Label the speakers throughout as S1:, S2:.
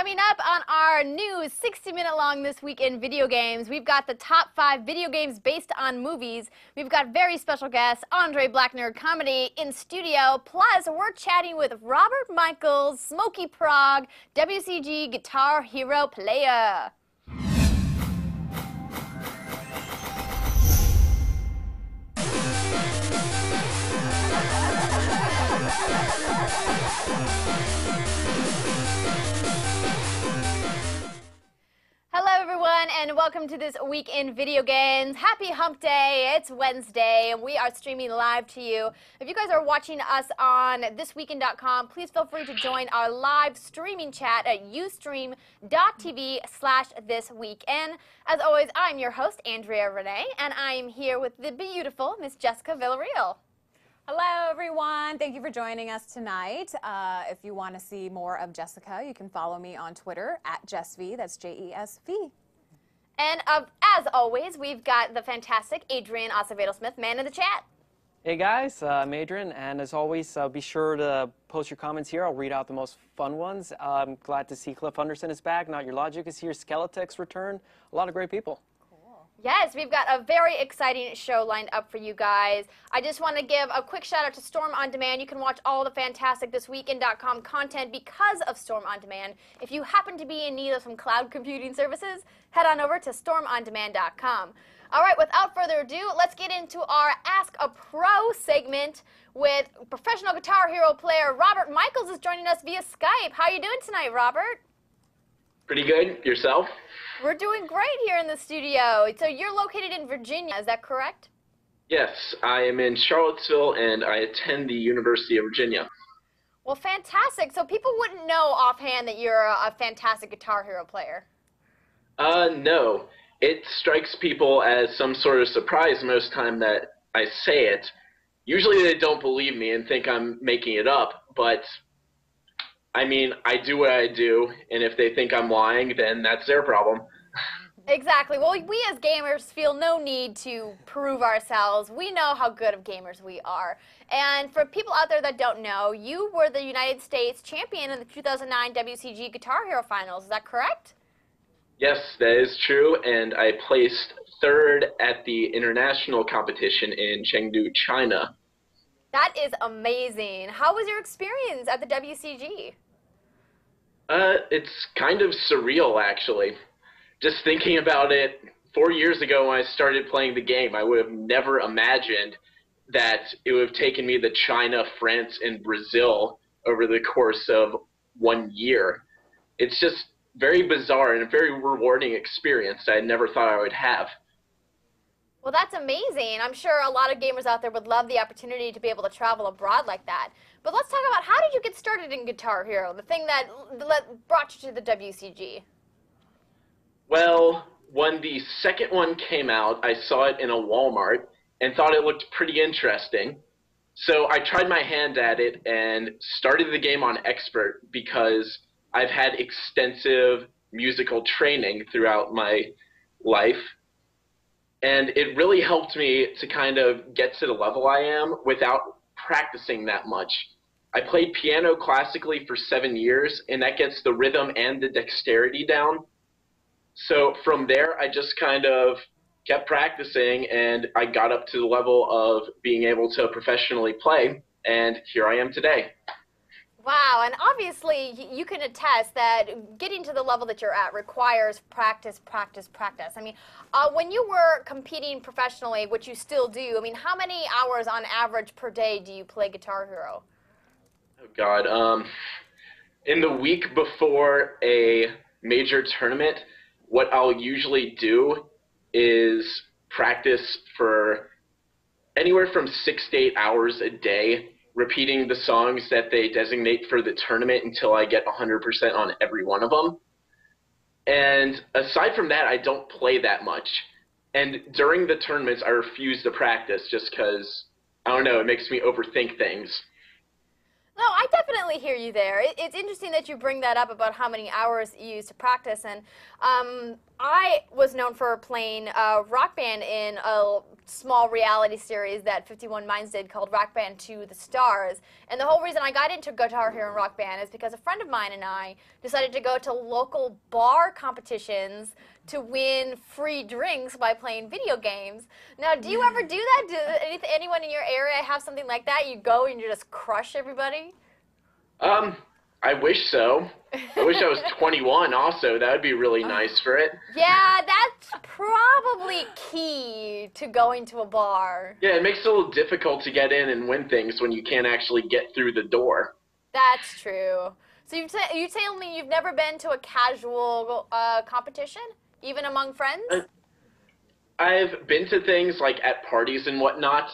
S1: Coming up on our new 60-minute long This Week in Video Games, we've got the top 5 video games based on movies. We've got very special guest, Andre BlackNerdComedy, in studio. Plus, we're chatting with Robert Michaels, SmokyProgg, WCG Guitar Hero player. Hello everyone and welcome to This Week in Video Games. Happy Hump Day, it's Wednesday and we are streaming live to you. If you guys are watching us on thisweekend.com, please feel free to join our live streaming chat at ustream.tv/thisweekend. As always, I'm your host, Andrea Renee, and I am here with the beautiful Miss Jessica Villarreal.
S2: Hello, everyone. Thank you for joining us tonight. If you want to see more of Jessica, you can follow me on Twitter at JessV. That's Jesv.
S1: And as always, we've got the fantastic Adrian Acevedo-Smith, man in the chat.
S3: Hey guys, I'm Adrian, and as always, be sure to post your comments here. I'll read out the most fun ones. I'm glad to see Cliff Henderson is back. Not Your Logic is here. Skeletek's return. A lot of great people.
S1: Yes, we've got a very exciting show lined up for you guys. I just want to give a quick shout out to Storm On Demand. You can watch all the fantastic thisweekend.com content because of Storm On Demand. If you happen to be in need of some cloud computing services, head on over to stormondemand.com. All right, without further ado, let's get into our Ask a Pro segment with professional Guitar Hero player Robert Michaels is joining us via Skype. How are you doing tonight, Robert?
S4: Pretty good. Yourself?
S1: We're doing great here in the studio. So you're located in Virginia, is that correct?
S4: Yes, I am in Charlottesville and I attend the University of Virginia.
S1: Well, fantastic. So people wouldn't know offhand that you're a fantastic Guitar Hero player.
S4: No. It strikes people as some sort of surprise most time that I say it. Usually they don't believe me and think I'm making it up, but I mean, I do what I do, and if they think I'm lying, then that's their problem.
S1: Exactly. Well, we as gamers feel no need to prove ourselves. We know how good of gamers we are. And for people out there that don't know, you were the United States champion in the 2009 WCG Guitar Hero Finals. Is that correct?
S4: Yes, that is true, and I placed third at the international competition in Chengdu, China.
S1: That is amazing. How was your experience at the WCG?
S4: It's kind of surreal, actually. Just thinking about it, 4 years ago when I started playing the game, I would have never imagined that it would have taken me to China, France, and Brazil over the course of 1 year. It's just very bizarre and a very rewarding experience that I never thought I would have.
S1: Well, that's amazing. I'm sure a lot of gamers out there would love the opportunity to be able to travel abroad like that. But let's talk about, how did you get started in Guitar Hero, the thing that brought you to the WCG?
S4: Well, when the second one came out, I saw it in a Walmart and thought it looked pretty interesting. So I tried my hand at it and started the game on Expert because I've had extensive musical training throughout my life. And it really helped me to kind of get to the level I am without practicing that much. I played piano classically for 7 years, and that gets the rhythm and the dexterity down. So from there, I just kind of kept practicing, and I got up to the level of being able to professionally play, and here I am today.
S1: Wow, and obviously you can attest that getting to the level that you're at requires practice, practice, practice. I mean, when you were competing professionally, which you still do, I mean, how many hours on average per day do you play Guitar Hero?
S4: Oh, God. In the week before a major tournament, what I'll usually do is practice for anywhere from 6 to 8 hours a day, repeating the songs that they designate for the tournament until I get 100% on every one of them. And aside from that, I don't play that much. And during the tournaments, I refuse to practice just because, I don't know, it makes me overthink things.
S1: No, I definitely hear you there. It's interesting that you bring that up about how many hours you use to practice. And I was known for playing Rock Band in a small reality series that 51 Minds did called Rock Band to the Stars. And the whole reason I got into Guitar Hero and Rock Band is because a friend of mine and I decided to go to local bar competitions to win free drinks by playing video games. Now, do you ever do that? Does anyone in your area have something like that? You go and you just crush everybody?
S4: I wish so. I wish I was 21 also. That would be really nice for it.
S1: Yeah, that's probably key to going to a bar.
S4: Yeah, it makes it a little difficult to get in and win things when you can't actually get through the door.
S1: That's true. So you tell me you've never been to a casual competition, even among friends?
S4: I've been to things like at parties and whatnot,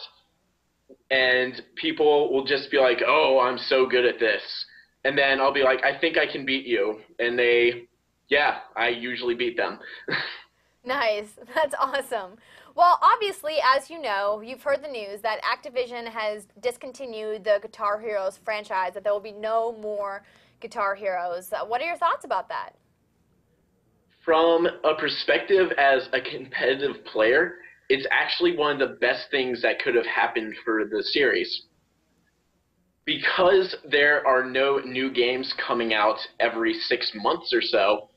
S4: and people will just be like, oh, I'm so good at this. And then I'll be like, I think I can beat you. And I usually beat them.
S1: Nice. That's awesome. Well, obviously, as you know, you've heard the news that Activision has discontinued the Guitar Heroes franchise, that there will be no more Guitar Heroes. What are your thoughts about that?
S4: From a perspective as a competitive player, it's actually one of the best things that could have happened for the series. Because there are no new games coming out every 6 months or so,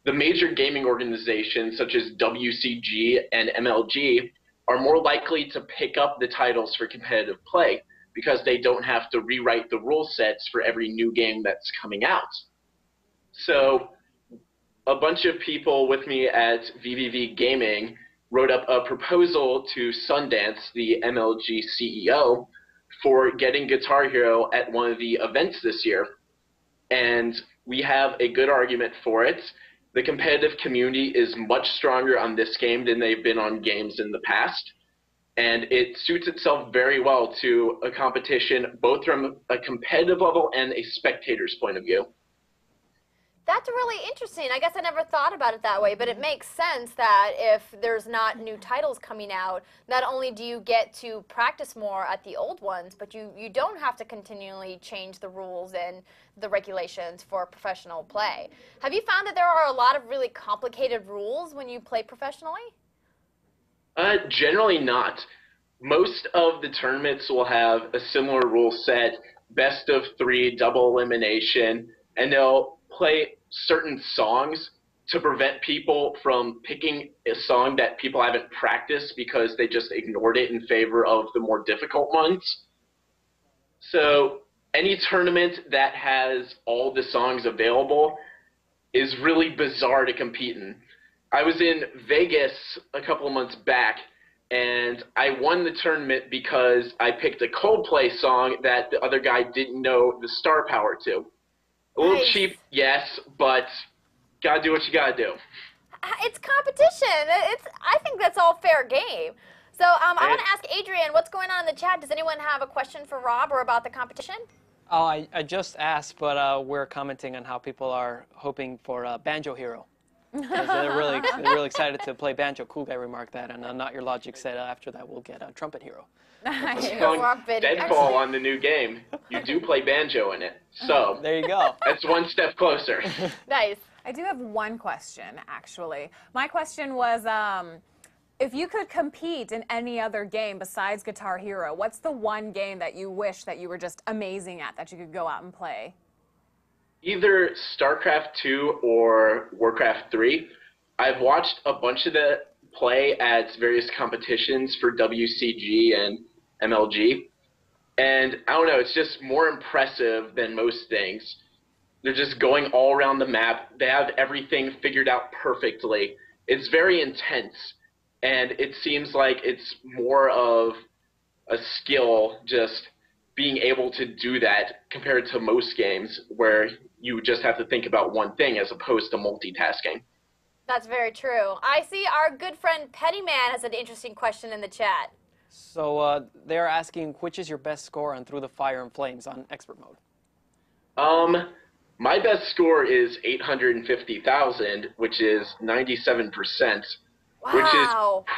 S4: the major gaming organizations such as WCG and MLG are more likely to pick up the titles for competitive play because they don't have to rewrite the rule sets for every new game that's coming out. So a bunch of people with me at VVV Gaming wrote up a proposal to Sundance, the MLG CEO, for getting Guitar Hero at one of the events this year. And we have a good argument for it. The competitive community is much stronger on this game than they've been on games in the past. And it suits itself very well to a competition, both from a competitive level and a spectator's point of view.
S1: That's really interesting. I guess I never thought about it that way, but it makes sense that if there's not new titles coming out, not only do you get to practice more at the old ones, but you don't have to continually change the rules and the regulations for professional play. Have you found that there are a lot of really complicated rules when you play professionally?
S4: Generally not. Most of the tournaments will have a similar rule set, best of 3, double elimination, and they'll play certain songs to prevent people from picking a song that people haven't practiced because they just ignored it in favor of the more difficult ones. So any tournament that has all the songs available is really bizarre to compete in. I was in Vegas a couple of months back, and I won the tournament because I picked a Coldplay song that the other guy didn't know the star power to. A little cheap, yes, but gotta do what you gotta do.
S1: It's competition. I think that's all fair game. So I want to ask Adrian, what's going on in the chat? Does anyone have a question for Rob or about the competition?
S3: Oh, I just asked, but we're commenting on how people are hoping for Banjo Hero. They're really excited to play Banjo. Cool Guy remarked that, and Not Your Logic said after that we'll get a Trumpet Hero.
S4: Deadfall on the new game. You do play banjo in it. So
S3: there you go.
S4: That's one step closer.
S1: Nice.
S2: I do have one question, actually. My question was, if you could compete in any other game besides Guitar Hero, what's the one game that you wish that you were just amazing at that you could go out and play?
S4: Either StarCraft 2 or Warcraft 3. I've watched a bunch of the play at various competitions for WCG and MLG, and I don't know, it's just more impressive than most things. They're just going all around the map. They have everything figured out perfectly. It's very intense, and it seems like it's more of a skill just being able to do that compared to most games where you just have to think about one thing as opposed to multitasking.
S1: That's very true. I see our good friend Pettyman has an interesting question in the chat.
S3: So they're asking, which is your best score on Through the Fire and Flames on Expert Mode?
S4: My best score is 850,000, which is 97%,
S1: Wow.
S4: which is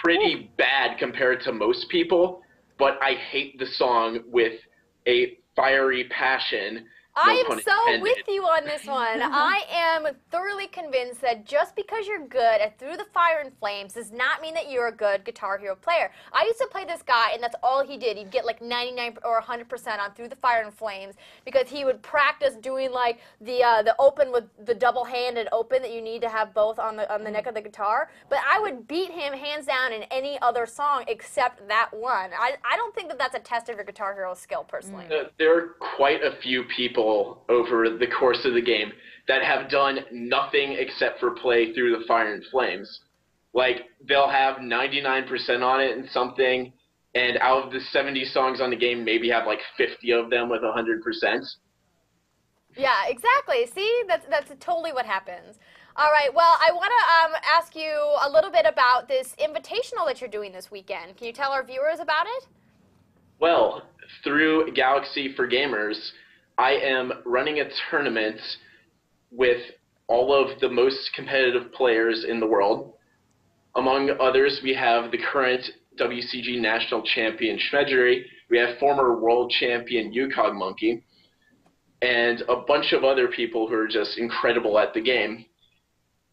S4: pretty bad compared to most people, but I hate the song with a fiery passion.
S1: I
S4: No
S1: am
S4: pun
S1: so
S4: intended.
S1: with you on this one. I am thoroughly convinced that just because you're good at Through the Fire and Flames does not mean that you're a good Guitar Hero player. I used to play this guy, and that's all he did. He'd get like 99 or 100% on Through the Fire and Flames because he would practice doing like the open with the double-handed open that you need to have both on the neck of the guitar. But I would beat him hands down in any other song except that one. I don't think that that's a test of your Guitar Hero skill, personally.
S4: There are quite a few people over the course of the game that have done nothing except for play Through the Fire and Flames. Like, they'll have 99% on it and something, and out of the 70 songs on the game, maybe have like 50 of them with 100%.
S1: Yeah, exactly. See, that's totally what happens. All right, well, I want to ask you a little bit about this invitational that you're doing this weekend. Can you tell our viewers about it?
S4: Well, through Galaxy for Gamers, I am running a tournament with all of the most competitive players in the world. Among others, we have the current WCG National Champion Schmedgery, we have former World Champion Yukog Monkey, and a bunch of other people who are just incredible at the game.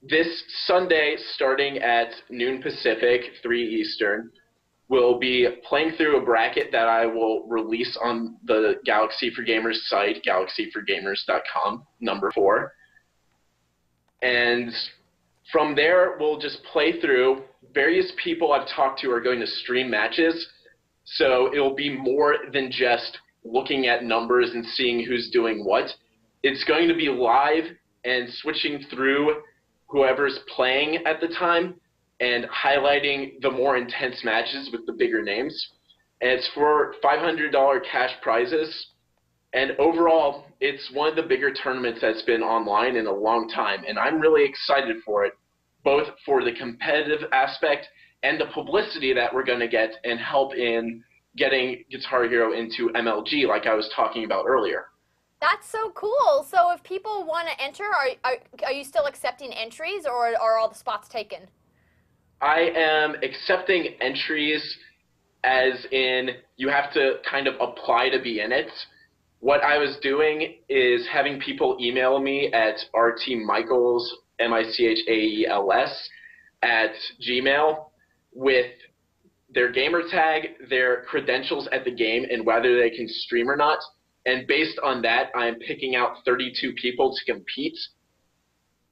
S4: This Sunday, starting at noon Pacific, 3 Eastern, we'll be playing through a bracket that I will release on the Galaxy for Gamers site, galaxyforgamers.com, number 4. And from there, we'll just play through. Various people I've talked to are going to stream matches, so it'll be more than just looking at numbers and seeing who's doing what. It's going to be live and switching through whoever's playing at the time and highlighting the more intense matches with the bigger names. And it's for $500 cash prizes. And overall, it's one of the bigger tournaments that's been online in a long time. And I'm really excited for it, both for the competitive aspect and the publicity that we're going to get and help in getting Guitar Hero into MLG like I was talking about earlier.
S1: That's so cool. So if people want to enter, are you still accepting entries, or are all the spots taken?
S4: I am accepting entries as in you have to kind of apply to be in it. What I was doing is having people email me at rtmichaels, M-I-C-H-A-E-L-S, at Gmail with their gamer tag, their credentials at the game, and whether they can stream or not. And based on that, I'm picking out 32 people to compete.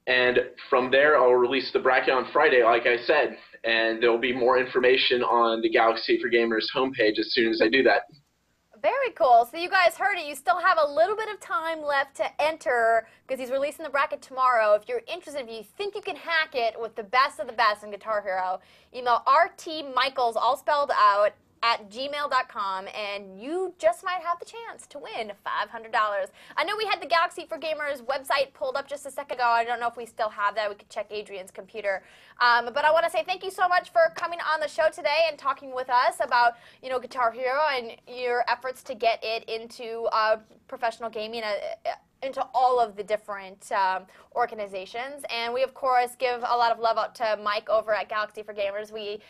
S4: And from there, I'll release the bracket on Friday, like I said. And there will be more information on the Galaxy for Gamers homepage as soon as I do that.
S1: Very cool. So you guys heard it. You still have a little bit of time left to enter because he's releasing the bracket tomorrow. If you're interested, if you think you can hack it with the best of the best in Guitar Hero, email rtmichaels, all spelled out, at gmail.com, and you just might have the chance to win $500. I know we had the Galaxy for Gamers website pulled up just a second ago. I don't know if we still have that. We could check Adrian's computer. But I want to say thank you so much for coming on the show today and talking with us about, Guitar Hero and your efforts to get it into professional gaming, into all of the different organizations. And we, of course, give a lot of love out to Mike over at Galaxy for Gamers. We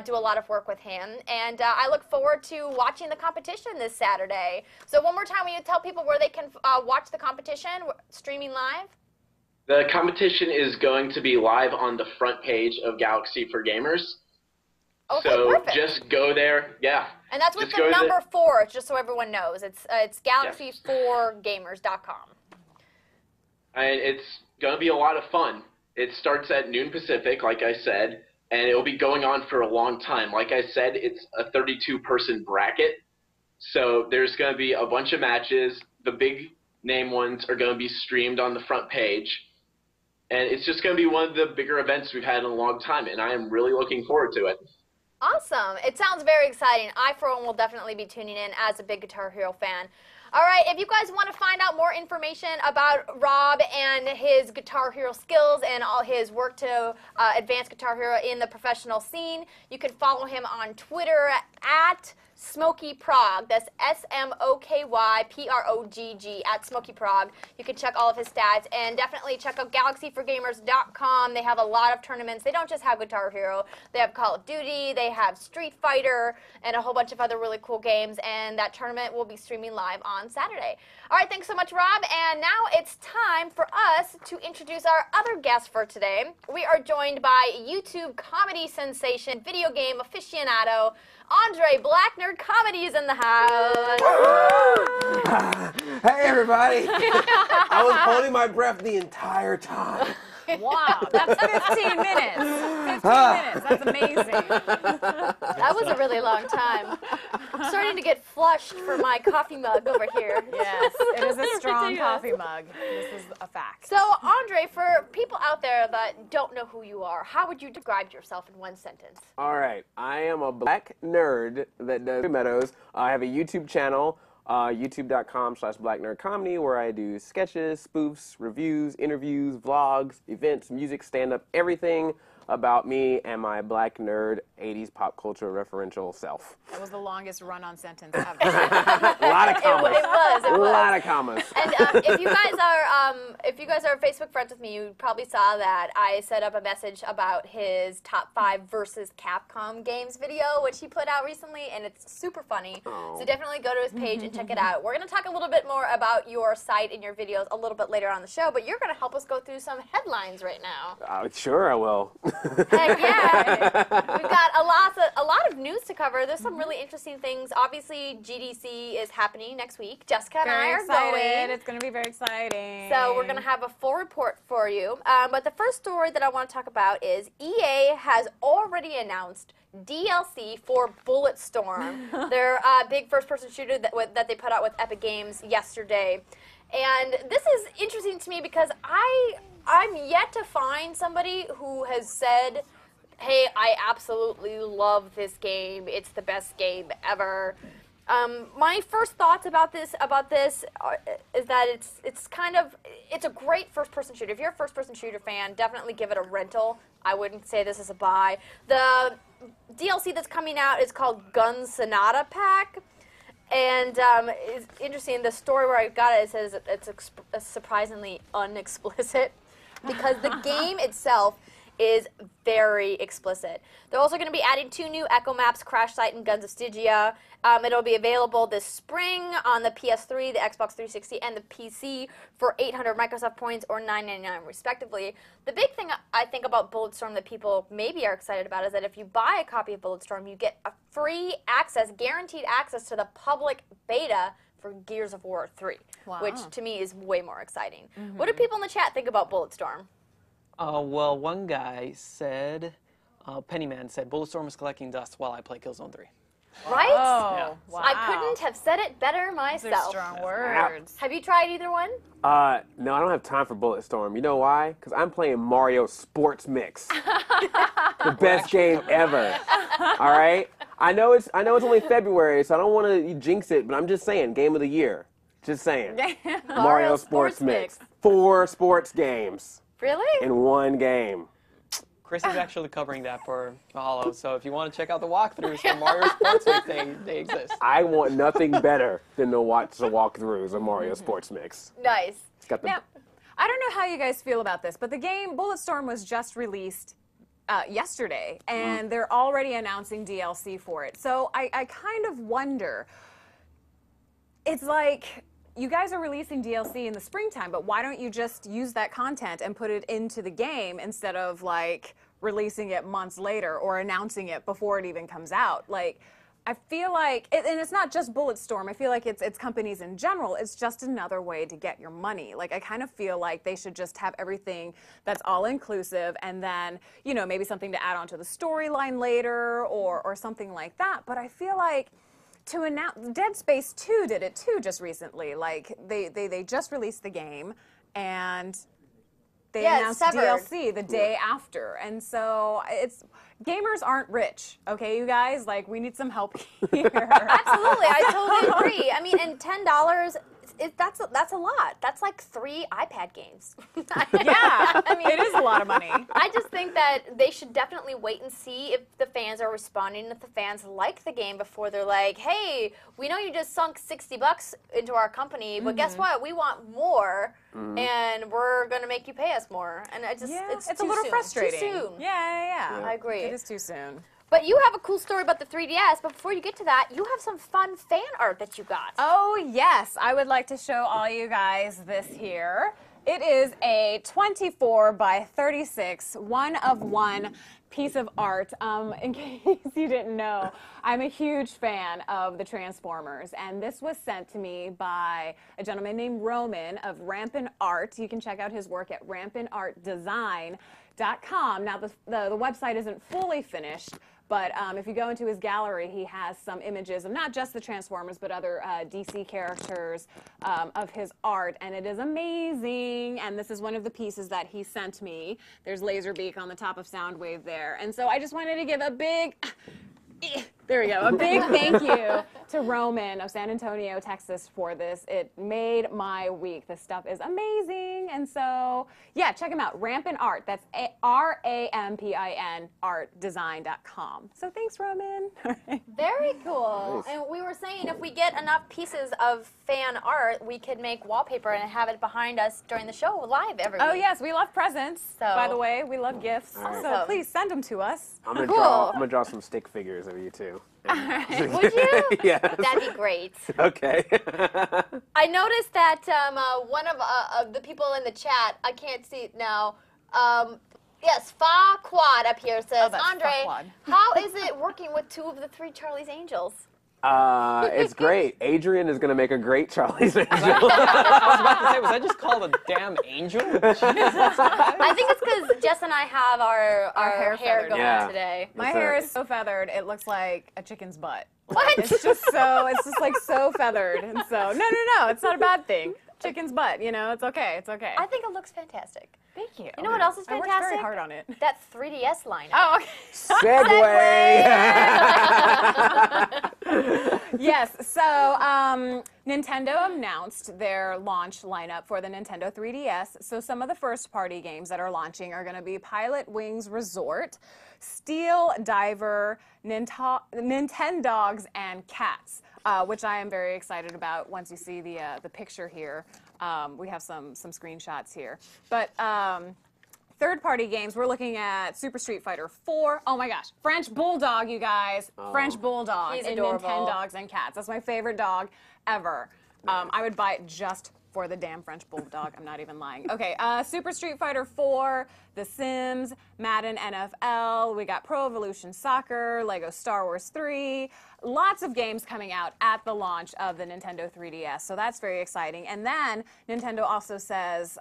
S1: do a lot of work with him. And I look forward to watching the competition this Saturday. So one more time, will you tell people where they can watch the competition, streaming live?
S4: The competition is going to be live on the front page of Galaxy for Gamers.
S1: Okay,
S4: so
S1: perfect.
S4: Just go there, yeah.
S1: And that's with the number 4, just so everyone knows. It's galaxy4gamers.com.
S4: And it's going to be a lot of fun. It starts at noon Pacific, like I said, and it will be going on for a long time. Like I said, it's a 32-person bracket, so there's going to be a bunch of matches. The big name ones are going to be streamed on the front page, and it's just going to be one of the bigger events we've had in a long time, and I am really looking forward to it.
S1: Awesome. It sounds very exciting. I, for one, will definitely be tuning in as a big Guitar Hero fan. All right, if you guys want to find out more information about Rob and his Guitar Hero skills and all his work to advance Guitar Hero in the professional scene, you can follow him on Twitter at SmokyProgg. That's SMOKYPROGG at SmokyProgg. You can check all of his stats, and definitely check out GalaxyForGamers.com. They have a lot of tournaments. They don't just have Guitar Hero. They have Call of Duty, they have Street Fighter, and a whole bunch of other really cool games, and that tournament will be streaming live on Saturday. All right, thanks so much, Rob, and now it's time for us to introduce our other guest for today. We are joined by YouTube comedy sensation, video game aficionado, Andre. BlackNerdComedy is in the house.
S5: Hey, everybody. I was holding my breath the entire time.
S2: Wow, that's 15 minutes. 15 minutes, that's amazing.
S1: That was a really long time. I'm starting to get flushed for my coffee mug over here.
S2: Yes, it is a strong coffee mug. This is a fact.
S1: So, Andre, for people out there that don't know who you are, how would you describe yourself in one sentence?
S5: All right. I am a black nerd that does Meadows. I have a YouTube channel, youtube.com/BlackNerdComedy, where I do sketches, spoofs, reviews, interviews, vlogs, events, music, stand-up, everything about me and my black nerd 80s pop culture referential self.
S2: That was the longest run-on sentence ever.
S5: A lot of commas.
S1: It was.
S5: A lot of commas.
S1: And if you guys are Facebook friends with me, you probably saw that I set up a message about his top 5 versus Capcom games video, which he put out recently, and it's super funny.
S5: Oh.
S1: So definitely go to his page and check it out. We're going to talk a little bit more about your site and your videos a little bit later on the show, but you're going to help us go through some headlines right now.
S5: Sure, I will.
S1: Heck yeah. We've got a lot of news to cover. There's some really interesting things. Obviously, GDC is happening next week. Jessica and I are going.
S2: It's going to be very exciting.
S1: So we're going to have a full report for you. But the first story that I want to talk about is EA has already announced DLC for Bulletstorm, their big first-person shooter that they put out with Epic Games yesterday. And this is interesting to me because I'm yet to find somebody who has said, hey, I absolutely love this game. It's the best game ever. My first thoughts about this is that it's a great first-person shooter. If you're a first-person shooter fan, definitely give it a rental. I wouldn't say this is a buy. The DLC that's coming out is called Gun Sonata Pack. And it's interesting, the story where I got it says it's surprisingly unexplicit because the game itself is very explicit. They're also going to be adding 2 new Echo Maps, Crash Site, and Guns of Stygia. It'll be available this spring on the PS3, the Xbox 360, and the PC for 800 Microsoft points or $9.99 respectively. The big thing I think about Bulletstorm that people maybe are excited about is that if you buy a copy of Bulletstorm, you get a free access, guaranteed access to the public beta for Gears of War 3, which to me is way more exciting. Mm-hmm. What do people in the chat think about Bulletstorm?
S3: Well, one guy said, Pennyman said, Bulletstorm is collecting dust while I play Killzone 3.
S1: Right?
S2: Oh,
S3: Yeah.
S2: wow.
S1: I couldn't have said it better myself.
S2: Those are strong words.
S1: Have you tried either one?
S5: No, I don't have time for Bulletstorm. You know why? Because I'm playing Mario Sports Mix. The best game ever. All right? I know it's only February, so I don't want to jinx it, but I'm just saying, game of the year. Just saying. Mario Sports Mix. 4 sports games.
S1: Really?
S5: In one game.
S3: Chris is actually covering that for Mahalo, so if you want to check out the walkthroughs for Mario Sports Mix, they exist.
S5: I want nothing better than to watch the walkthroughs of Mario Sports Mix.
S1: Nice.
S5: It's got the
S2: Now, I don't know how you guys feel about this, but the game Bulletstorm was just released yesterday, and they're already announcing DLC for it. So I kind of wonder, it's like, you guys are releasing DLC in the springtime, but why don't you just use that content and put it into the game instead of like releasing it months later or announcing it before it even comes out? Like, I feel like, and it's not just Bulletstorm, I feel like it's companies in general, it's just another way to get your money. Like, I kind of feel like they should just have everything that's all inclusive and then, you know, maybe something to add on to the storyline later or something like that. But I feel like to announce, Dead Space 2 did it too just recently. Like, they just released the game and they announced DLC the day after. And so gamers aren't rich, okay, you guys? Like, we need some help here.
S1: Absolutely, I totally agree. I mean, and $10 that's a lot. That's like 3 iPad games.
S2: Yeah, I mean, it is a lot of money.
S1: I just think that they should definitely wait and see if the fans are responding, if the fans like the game before they're like, hey, we know you just sunk $60 into our company, but guess what? We want more, and we're going to make you pay us more. And it's
S2: it's
S1: too
S2: a little
S1: soon.
S2: frustrating.
S1: Too soon.
S2: Yeah.
S1: I agree.
S2: It is too soon.
S1: But you have a cool story about the 3DS, but before you get to that, you have some fun fan art that you got.
S2: Oh, yes. I would like to show all you guys this here. It is a 24 by 36 one-of-one piece of art. In case you didn't know, I'm a huge fan of the Transformers, and this was sent to me by a gentleman named Roman of Rampant Art. You can check out his work at rampantartdesign.com. Now, the website isn't fully finished, but if you go into his gallery, he has some images of not just the Transformers, but other DC characters of his art, and it is amazing. And this is one of the pieces that he sent me. There's Laserbeak on the top of Soundwave there. And so I just wanted to give a big... There we go. A big thank you to Roman of San Antonio, Texas for this. It made my week. This stuff is amazing. And so, yeah, check him out. Rampant Art. That's RAMPIN artdesign.com. So thanks, Roman.
S1: Very cool.
S5: Nice.
S1: And we were saying if we get enough pieces of fan art, we could make wallpaper and have it behind us during the show live every week.
S2: Oh, yes, we love presents.
S1: So-
S2: By the way, we love gifts.
S5: right.
S2: So
S1: Awesome.
S2: please send them to us.
S5: I'm gonna
S1: Cool.
S5: draw some stick figures of you too.
S1: Would you?
S5: Yes.
S1: That'd be great.
S5: Okay.
S1: I noticed that one of the people in the chat, I can't see it now. Yes, Fa Quad up here says,
S2: that's
S1: Andre,
S2: Fa Quad.
S1: how is it working with 2 of the 3 Charlie's Angels?
S5: It's great. Adrian is gonna make a great Charlie's Angel.
S3: I was about to say, was I just called a damn angel?
S1: I think it's because Jess and I have our
S2: hair
S1: hair
S2: feathered.
S1: going
S5: Yeah.
S1: today.
S2: My
S5: That's
S2: hair
S5: it.
S2: is so feathered, it looks like a chicken's butt.
S1: What?
S2: It's just like so feathered. And so, no, it's not a bad thing. Chicken's butt, it's okay. It's okay.
S1: I think it looks fantastic.
S2: Thank you.
S1: You know what else is
S2: I worked
S1: fantastic?
S2: very hard on it.
S1: That 3DS lineup.
S2: Oh, okay.
S5: Segway.
S2: Yes, so Nintendo announced their launch lineup for the Nintendo 3DS. So some of the first-party games that are launching are going to be Pilot Wings Resort, Steel Diver, Nintendogs, and Cats, which I am very excited about. Once you see the picture here, we have some screenshots here. But third-party games, we're looking at Super Street Fighter 4. Oh my gosh, French Bulldog, you guys. French Bulldog
S1: He's
S2: in
S1: adorable.
S2: Nintendogs and Cats. That's my favorite dog ever. I would buy it just for the damn French Bulldog. I'm not even lying. Okay, Super Street Fighter 4, The Sims, Madden NFL, we got Pro Evolution Soccer, Lego Star Wars 3, lots of games coming out at the launch of the Nintendo 3DS, so that's very exciting. And then Nintendo also says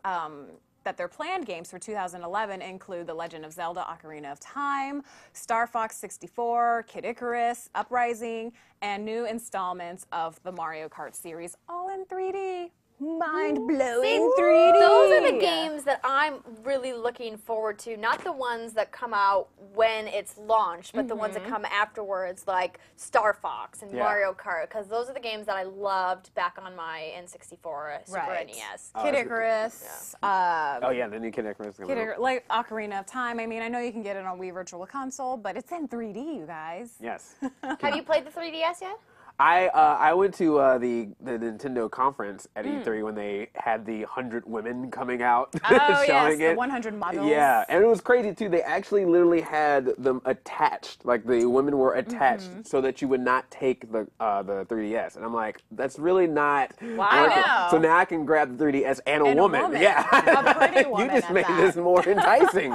S2: that their planned games for 2011 include The Legend of Zelda Ocarina of Time, Star Fox 64, Kid Icarus, Uprising, and new installments of the Mario Kart series, all in 3D. Mind-blowing 3D.
S1: Those are the games that I'm really looking forward to. Not the ones that come out when it's launched, but the ones that come afterwards, like Star Fox and
S5: Yeah.
S1: Mario Kart, because those are the games that I loved back on my N64 Super
S2: Right.
S1: NES.
S2: Kid Icarus.
S5: Oh yeah, the new Kid Icarus.
S2: Kid Icarus, like Ocarina of Time. I mean, I know you can get it on Wii Virtual Console, but it's in 3D, you guys.
S5: Yes.
S1: Have you played the 3DS yet?
S5: I went to the Nintendo conference at E3 when they had the 100 women coming out
S2: Oh,
S5: showing
S2: yes,
S5: it.
S2: the 100 models.
S5: Yeah, and it was crazy too. They actually literally had them attached, like the women were attached, so that you would not take the 3DS. And I'm like, that's really not.
S2: Wow.
S5: worth it.
S2: I know.
S5: So now I can grab the 3DS and a
S2: And a
S5: woman.
S2: woman.
S5: Yeah,
S2: A pretty
S5: you
S2: woman
S5: just
S2: at
S5: made
S2: that.
S5: this more enticing,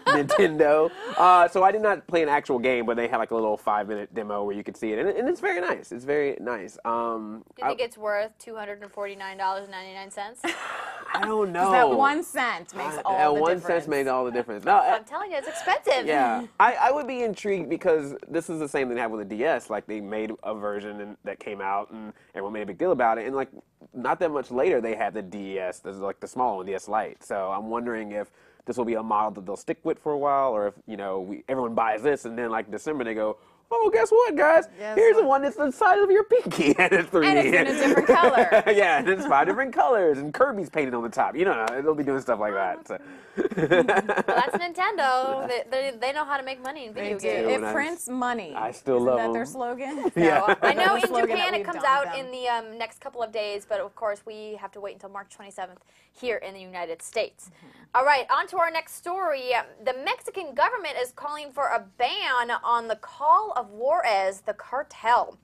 S5: Nintendo. So I did not play an actual game, but they had like a little 5-minute demo where you could see it, and it's very nice. It's very nice.
S1: Do you think it's worth $249.99?
S5: I don't know.
S2: That 1 cent makes all
S5: That
S2: the
S5: 1
S2: difference.
S5: cent made all the difference. No,
S1: I'm telling you, it's expensive.
S5: yeah, I would be intrigued because this is the same thing that happened with the DS. Like they made a version that came out and everyone made a big deal about it. And like not that much later, they had the DS, like the small one, DS Lite. So I'm wondering if this will be a model that they'll stick with for a while, or if everyone buys this and then like December they go, oh, guess what, guys?
S2: Guess
S5: Here's the
S2: what?
S5: one that's the size of your pinky, and it's 3D.
S2: And it's in a different color.
S5: Yeah, and it's 5 different colors, and Kirby's painted on the top. You know, they'll be doing stuff like that. So.
S1: Well, that's Nintendo. They know how to make money in video
S2: They do.
S1: games.
S2: It prints money.
S5: I still
S2: Isn't
S5: love
S2: that
S5: them.
S2: their slogan?
S5: Yeah.
S1: I know
S2: The
S1: in
S2: slogan that
S1: Japan it
S2: we've
S1: comes
S2: done with
S1: out
S2: them.
S1: in the next couple of days, but of course we have to wait until March 27th here in the United States. All right, on to our next story. The Mexican government is calling for a ban on the Call of Juarez, the cartel.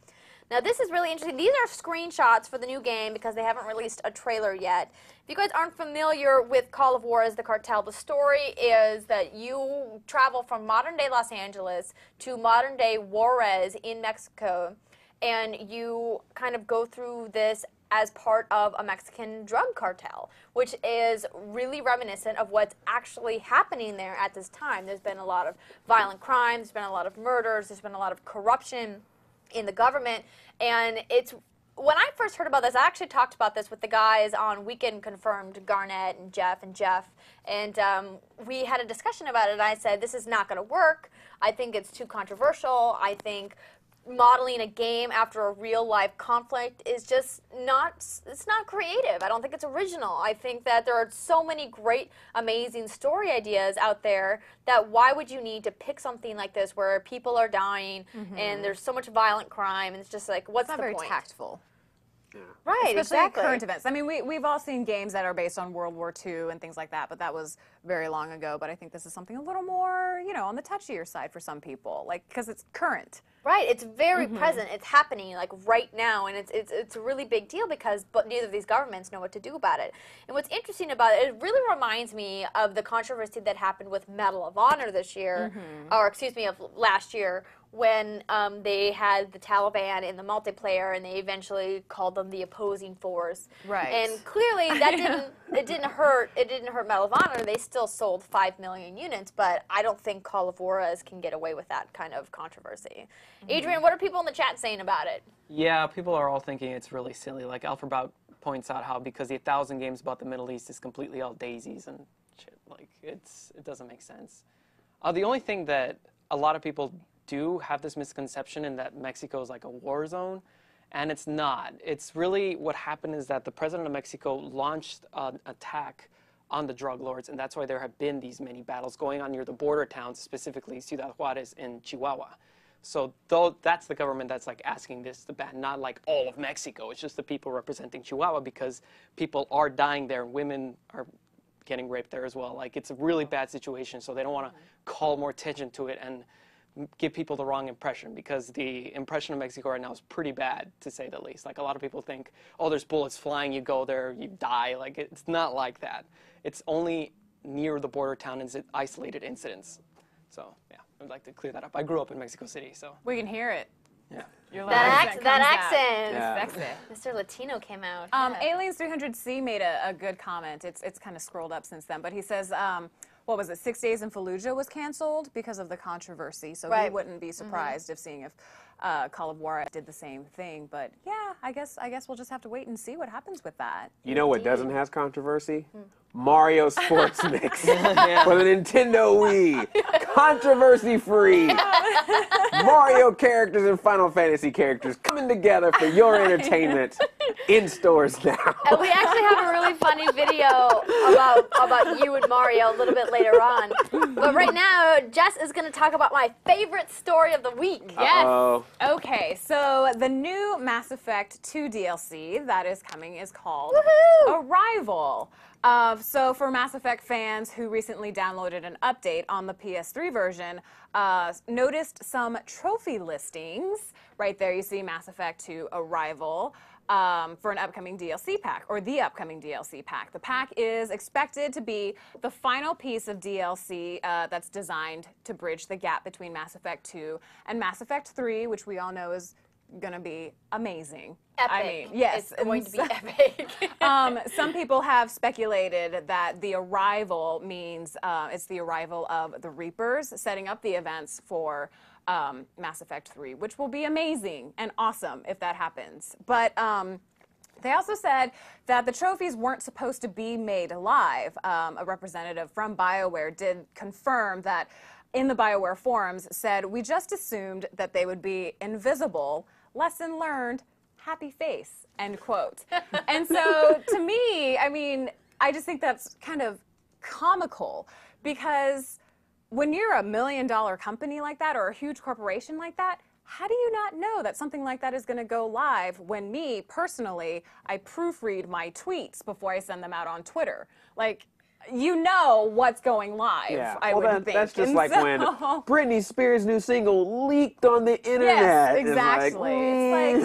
S1: Now, this is really interesting. These are screenshots for the new game because they haven't released a trailer yet. If you guys aren't familiar with Call of Juarez, the cartel, the story is that you travel from modern-day Los Angeles to modern-day Juarez in Mexico, and you kind of go through this as part of a Mexican drug cartel, which is really reminiscent of what's actually happening there at this time. There's been a lot of violent crimes, there's been a lot of murders, there's been a lot of corruption in the government, and it's when I first heard about this, I actually talked about this with the guys on Weekend Confirmed, Garnett and Jeff, and we had a discussion about it, and I said, this is not going to work. I think it's too controversial. I think modeling a game after a real-life conflict is just it's not creative. I don't think it's original. I think that there are so many great, amazing story ideas out there that why would you need to pick something like this where people are dying and there's so much violent crime, and it's just like, what's
S2: It's not
S1: the
S2: very
S1: point?
S2: tactful.
S1: Right,
S2: Especially
S1: exactly.
S2: current events. I mean, we've all seen games that are based on World War II and things like that, but that was very long ago. But I think this is something a little more, you know, on the touchier side for some people, like because it's current.
S1: Right, it's very present. It's happening like right now, and it's a really big deal because neither of these governments know what to do about it. And what's interesting about it, it really reminds me of the controversy that happened with Medal of Honor this year, or excuse me, of last year, when they had the Taliban in the multiplayer, and they eventually called them the opposing force.
S2: Right.
S1: And clearly that didn't hurt Medal of Honor. They still sold 5 million units, but I don't think Call of Juarez can get away with that kind of controversy. Adrian, what are people in the chat saying about it?
S3: Yeah, people are all thinking it's really silly. Like Alphabet points out how because the 1,000 games about the Middle East is completely all daisies and shit. Like it doesn't make sense. The only thing that a lot of people do have this misconception in that Mexico is like a war zone, and it's not. It's really what happened is that the president of Mexico launched an attack on the drug lords, and that's why there have been these many battles going on near the border towns, specifically Ciudad Juarez in Chihuahua. So that's the government that's like asking this to ban, not like all of Mexico. It's just the people representing Chihuahua because people are dying there, and women are getting raped there as well. Like it's a really bad situation, so they don't want to call more attention to it and give people the wrong impression, because the impression of Mexico right now is pretty bad, to say the least. Like a lot of people think, oh, there's bullets flying, you go there, you die. Like it's not like that. It's only near the border town and isolated incidents. So yeah, I'd like to clear that up. I grew up in Mexico City, so.
S2: We can hear it.
S3: Yeah.
S2: Your
S1: That
S2: comes
S1: accent.
S2: out. It's
S5: Yeah.
S2: sexy.
S1: Mr. Latino came out.
S2: Aliens300C made a good comment. It's kind of scrolled up since then, but he says, what was it, 6 Days in Fallujah was canceled because of the controversy, so he
S1: Right.
S2: wouldn't be surprised if Call of Juarez did the same thing. But yeah, I guess we'll just have to wait and see what happens with that.
S5: You know what doesn't have controversy? Mario Sports Mix for the Nintendo Wii. Controversy-free. Mario characters and Final Fantasy characters coming together for your entertainment in stores now.
S1: And we actually have a really funny video about you and Mario a little bit later on. But right now, Jess is going to talk about my favorite story of the week.
S5: Uh-oh.
S2: Okay, so the new Mass Effect 2 DLC that is coming is called Arrival. So for Mass Effect fans who recently downloaded an update on the PS3 version, noticed some trophy listings. Right there you see Mass Effect 2 Arrival for an upcoming DLC pack, or the upcoming DLC pack. The pack is expected to be the final piece of DLC that's designed to bridge the gap between Mass Effect 2 and Mass Effect 3, which we all know is going to be amazing.
S1: Epic.
S2: I mean, yes.
S1: It's going to be epic.
S2: Some people have speculated that the arrival means it's the arrival of the Reapers, setting up the events for Mass Effect 3, which will be amazing and awesome if that happens. But they also said that the trophies weren't supposed to be made live. A representative from BioWare did confirm that in the BioWare forums said, "We just assumed that they would be invisible. Lesson learned, happy face," end quote. And so to me, I mean, I just think that's kind of comical, because when you're a $1 million company like that or a huge corporation like that, how do you not know that something like that is going to go live when me, personally, I proofread my tweets before I send them out on Twitter? Like, you know what's going live,
S5: Yeah.
S2: I would think.
S5: That's just
S2: And
S5: like
S2: so-
S5: when Britney Spears' new single leaked on the internet.
S2: Yes,
S5: It's
S2: exactly.
S5: like,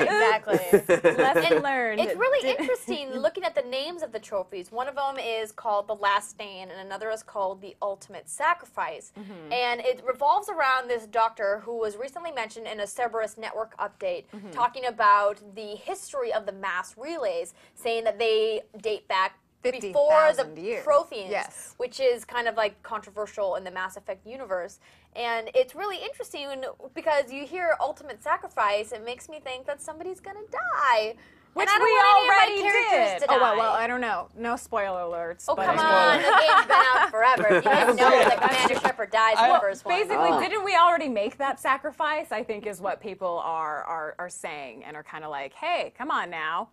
S1: Exactly.
S2: Lesson learned.
S1: It's really interesting looking at the names of the trophies. One of them is called The Last Stand, and another is called The Ultimate Sacrifice. And it revolves around this doctor who was recently mentioned in a Cerberus Network update, talking about the history of the mass relays, saying that they date back before the
S2: 50,000 years.
S1: Protheans,
S2: Yes.
S1: which is kind of like controversial in the Mass Effect universe. And it's really interesting because you hear Ultimate Sacrifice, it makes me think that somebody's gonna die.
S2: Which
S1: and I don't
S2: we
S1: want any of
S2: already
S1: my characters
S2: did.
S1: to
S2: Oh,
S1: die.
S2: well, I don't know. No spoiler alerts.
S1: Oh,
S2: but
S1: come
S2: I
S1: on. The game's been out forever. If you didn't know that Commander Shepard dies in the first one.
S2: Basically, didn't we already make that sacrifice? I think is what people are saying, and are kind of like, hey, come on now.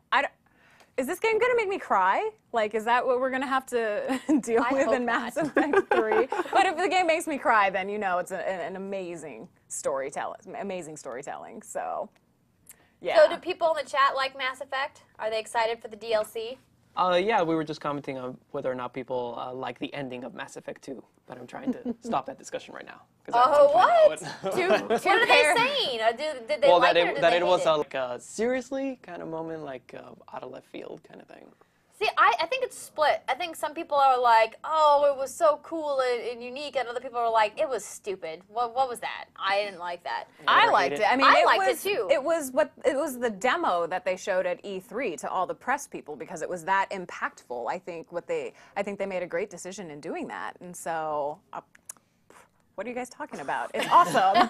S2: Is this game going to make me cry? Like, is that what we're going to have to deal
S1: I
S2: with
S1: hope
S2: in Mass
S1: not.
S2: Effect 3? But if the game makes me cry, then you know it's an amazing storytelling. So, yeah.
S1: So do people in the chat like Mass Effect? Are they excited for the DLC?
S3: Yeah, we were just commenting on whether or not people like the ending of Mass Effect 2, but I'm trying to stop that discussion right now.
S1: Oh, what?
S3: What
S1: What are they saying? Did they like it or did
S3: that
S1: they
S3: it
S1: hate
S3: was
S1: it?
S3: like a seriously kind of moment, like out of left field kind of thing.
S1: See, I think it's split. I think some people are like, oh, it was so cool and unique, and other people are like, it was stupid. What was that? I didn't like that.
S2: I liked it. I mean,
S1: I liked it too.
S2: It was the demo that they showed at E3 to all the press people, because it was that impactful. I think they made a great decision in doing that. And so, what are you guys talking about? It's awesome.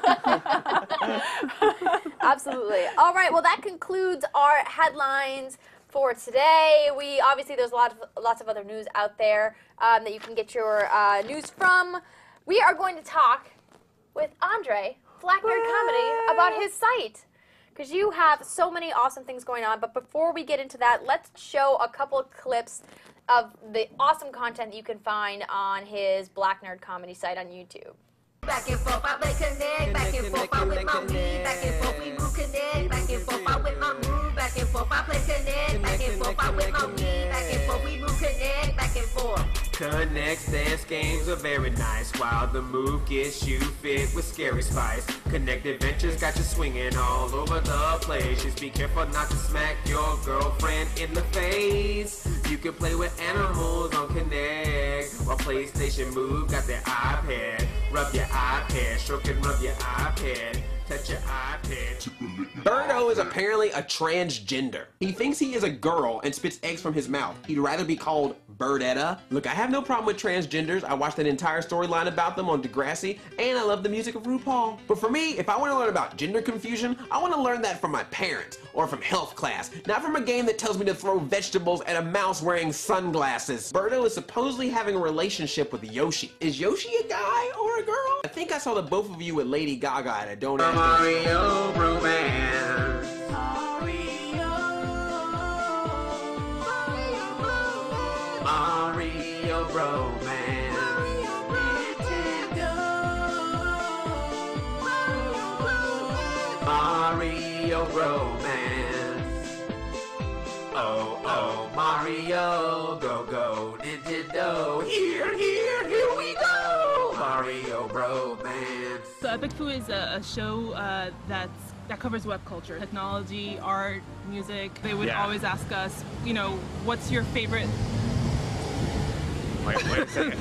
S1: Absolutely. All right. Well, that concludes our headlines for today. There's lots of other news out there that you can get your news from. We are going to talk with Andre, BlackNerdComedy, about his site, because you have so many awesome things going on. But before we get into that, let's show a couple of clips of the awesome content that you can find on his BlackNerdComedy site on YouTube.
S6: Back and forth, I play connect. Back and forth, I with my weed. Back and forth, we move connect. Back and forth, I with my move. Back and forth, I play connect. Back and forth, I with my weed. Back and forth, we move connect. Back and forth.
S7: Connects dance games are very nice, while the move gets you fit with scary spice. Connect adventures got you swinging all over the place. Just be careful not to smack your girlfriend in the face. You can play with animals on Connect, while PlayStation Move got their iPad. Rub your iPad, stroke and rub your iPad. Touch your iPad.
S5: Birdo is apparently a transgender. He thinks he is a girl and spits eggs from his mouth. He'd rather be called Birdetta. Look, I have no problem with transgenders. I watched an entire storyline about them on Degrassi, and I love the music of RuPaul. But for me, if I want to learn about gender confusion, I want to learn that from my parents or from health class, not from a game that tells me to throw vegetables at a mouse wearing sunglasses. Birdo is supposedly having a relationship with Yoshi. Is Yoshi a guy or a girl? I think I saw the both of you with Lady Gaga at a donut.
S7: Mario romance. Mario romance. Mario romance. Oh, oh, Mario, go, go, Nintendo. Here we go. Mario romance.
S8: So Epic Foo is a show that covers web culture, technology, art, music. They would always ask us, you know, what's your favorite?
S5: Wait a second.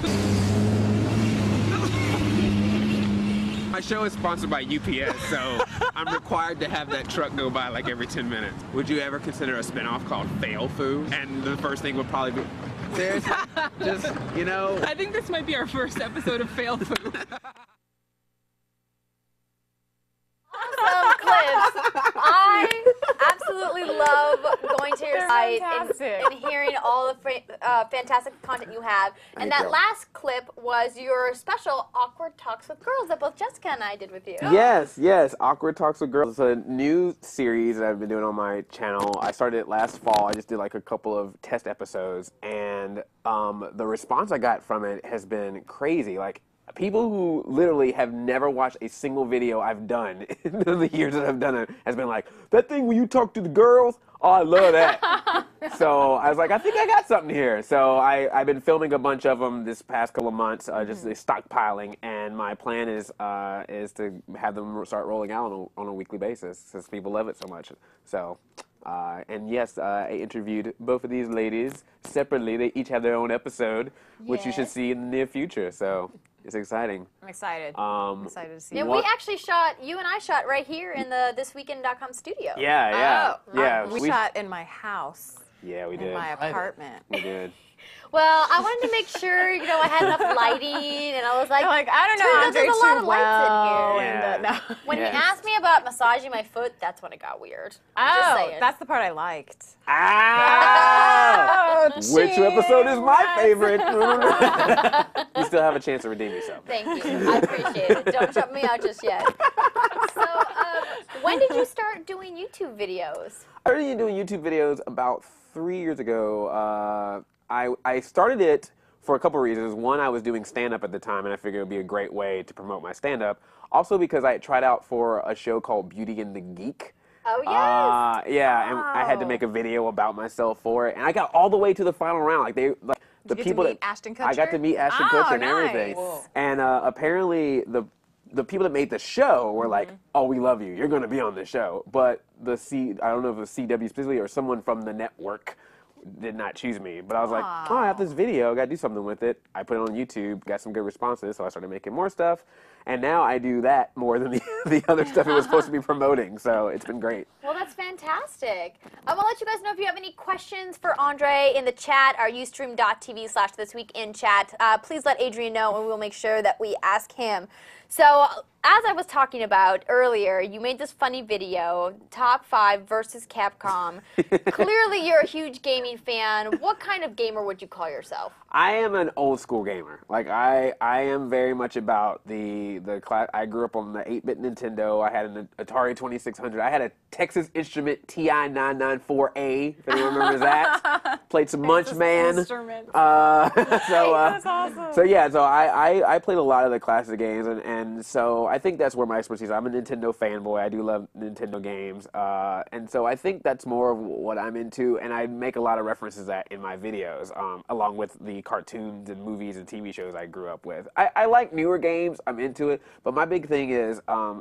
S5: My show is sponsored by UPS, so I'm required to have that truck go by like every 10 minutes. Would you ever consider a spinoff called Fail Foo? And the first thing would probably be, seriously, just, you know.
S8: I think this might be our first episode of Fail Foo.
S1: Awesome clips. I absolutely love going to your site delight
S2: fantastic.
S1: in hearing all the fantastic content you have. And that last clip was your special Awkward Talks with Girls that both Jessica and I did with you.
S5: Yes. Awkward Talks with Girls. It's a new series that I've been doing on my channel. I started it last fall. I just did like a couple of test episodes, and the response I got from it has been crazy. Like, people who literally have never watched a single video I've done in the years that I've done it has been like, that thing when you talk to the girls, oh, I love that. So I was like, I think I got something here. So I've been filming a bunch of them this past couple of months, just stockpiling, and my plan is to have them start rolling out on a weekly basis since people love it so much. So, and yes, I interviewed both of these ladies separately. They each have their own episode, which you should see in the near future. So it's exciting.
S2: I'm excited. Excited to see
S1: Yeah,
S2: it.
S1: we actually you and I shot right here in the thisweekend.com studio.
S5: Yeah.
S2: We shot in my house.
S5: Yeah, we did.
S2: In my apartment.
S5: We did.
S1: Well, I wanted to make sure, I had enough lighting, and I was like,
S2: I don't know,
S1: turns out there's a lot of
S2: well.
S1: lights in here.
S5: Yeah.
S1: When he asked me about massaging my foot, that's when it got weird. Just
S2: Oh,
S1: saying.
S2: that's the part I liked.
S5: Ah! Which episode is my favorite? You still have a chance to redeem yourself.
S1: Thank you. I appreciate it. Don't shut me out just yet. So, when did you start doing YouTube videos?
S5: I started doing YouTube videos about 3 years ago. I started it for a couple of reasons. One, I was doing stand-up at the time, and I figured it would be a great way to promote my stand-up. Also because I had tried out for a show called Beauty and the Geek.
S1: Oh, yes.
S5: Yeah, and I had to make a video about myself for it, and I got all the way to the final round. Like the
S2: Did you
S5: people
S2: get to meet
S5: that
S2: Ashton Kutcher?
S5: I got to meet Ashton Kutcher and everything.
S2: Nice.
S5: And apparently the people that made the show were like, "Oh, we love you. You're going to be on the show." But I don't know if it was CW specifically or someone from the network did not choose me. But I was like, oh, I have this video, I got to do something with it. I put it on YouTube, got some good responses, so I started making more stuff. And now I do that more than the other stuff it was supposed to be promoting. So it's been great.
S1: Well, that's fantastic. I want to let you guys know if you have any questions for Andre in the chat, our ustream.tv/thisweekinchat. Please let Adrian know, and we'll make sure that we ask him. So, as I was talking about earlier, you made this funny video, Top 5 versus Capcom. Clearly, you're a huge gaming fan. What kind of gamer would you call yourself?
S5: I am an old school gamer. Like I am very much about the class. I grew up on the 8-bit Nintendo. I had an Atari 2600. I had a Texas Instrument TI 994A. If anyone remembers that. Played some Munchman.
S2: That's awesome.
S5: So yeah, so I played a lot of the classic games, and so I think that's where my expertise is. I'm a Nintendo fanboy. I do love Nintendo games, and so I think that's more of what I'm into, and I make a lot of references to that in my videos, along with the cartoons and movies and TV shows I grew up with. I like newer games. I'm into it, but my big thing is I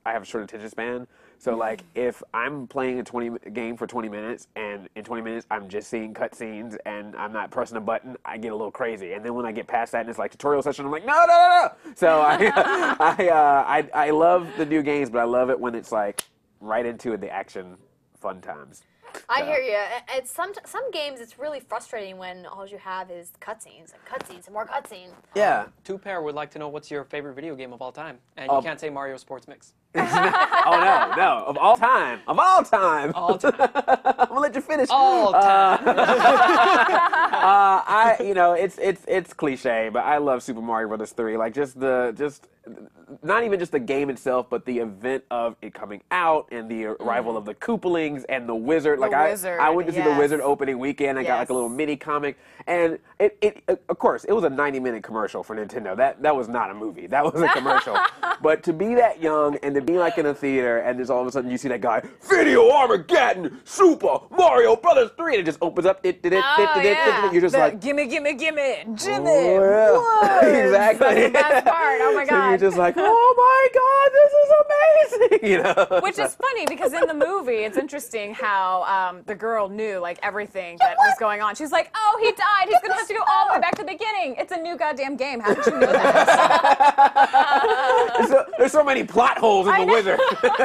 S5: have a short attention span. So like if I'm playing a game for 20 minutes and in 20 minutes I'm just seeing cutscenes and I'm not pressing a button, I get a little crazy. And then when I get past that and it's like tutorial session, I'm like, no. So I love the new games, but I love it when it's like right into it, the action fun times.
S1: I hear you. It's some games, it's really frustrating when all you have is cutscenes and more cutscenes.
S5: Yeah.
S3: Two Pair would like to know what's your favorite video game of all time, and you can't say Mario Sports Mix.
S5: Oh no! Of all time.
S3: All time.
S5: I'm gonna let you finish.
S3: All time.
S5: It's cliche, but I love Super Mario Brothers 3. Like just not even just the game itself, but the event of it coming out and the arrival of the Koopalings and the Wizard. Like I went to see the Wizard opening weekend. I got like a little mini comic, and it of course it was a 90-minute commercial for Nintendo. That was not a movie. That was a commercial. But to be that young and to be like in a theater and just all of a sudden you see that guy, Video Armageddon, Super Mario Brothers 3, and it just opens up. You're just like,
S2: gimme, Jimmy.
S5: Oh, yeah. Exactly.
S2: That's the best part. Oh my God.
S5: So you're just like, oh my God, this is amazing.
S2: Which is funny because in the movie, it's interesting how the girl knew like everything that was going on. She's like, oh, he died. He's gonna have to go all the way back to the beginning. It's a new goddamn game. How did you know that?
S5: There's so many plot holes in The Wizard.
S1: That's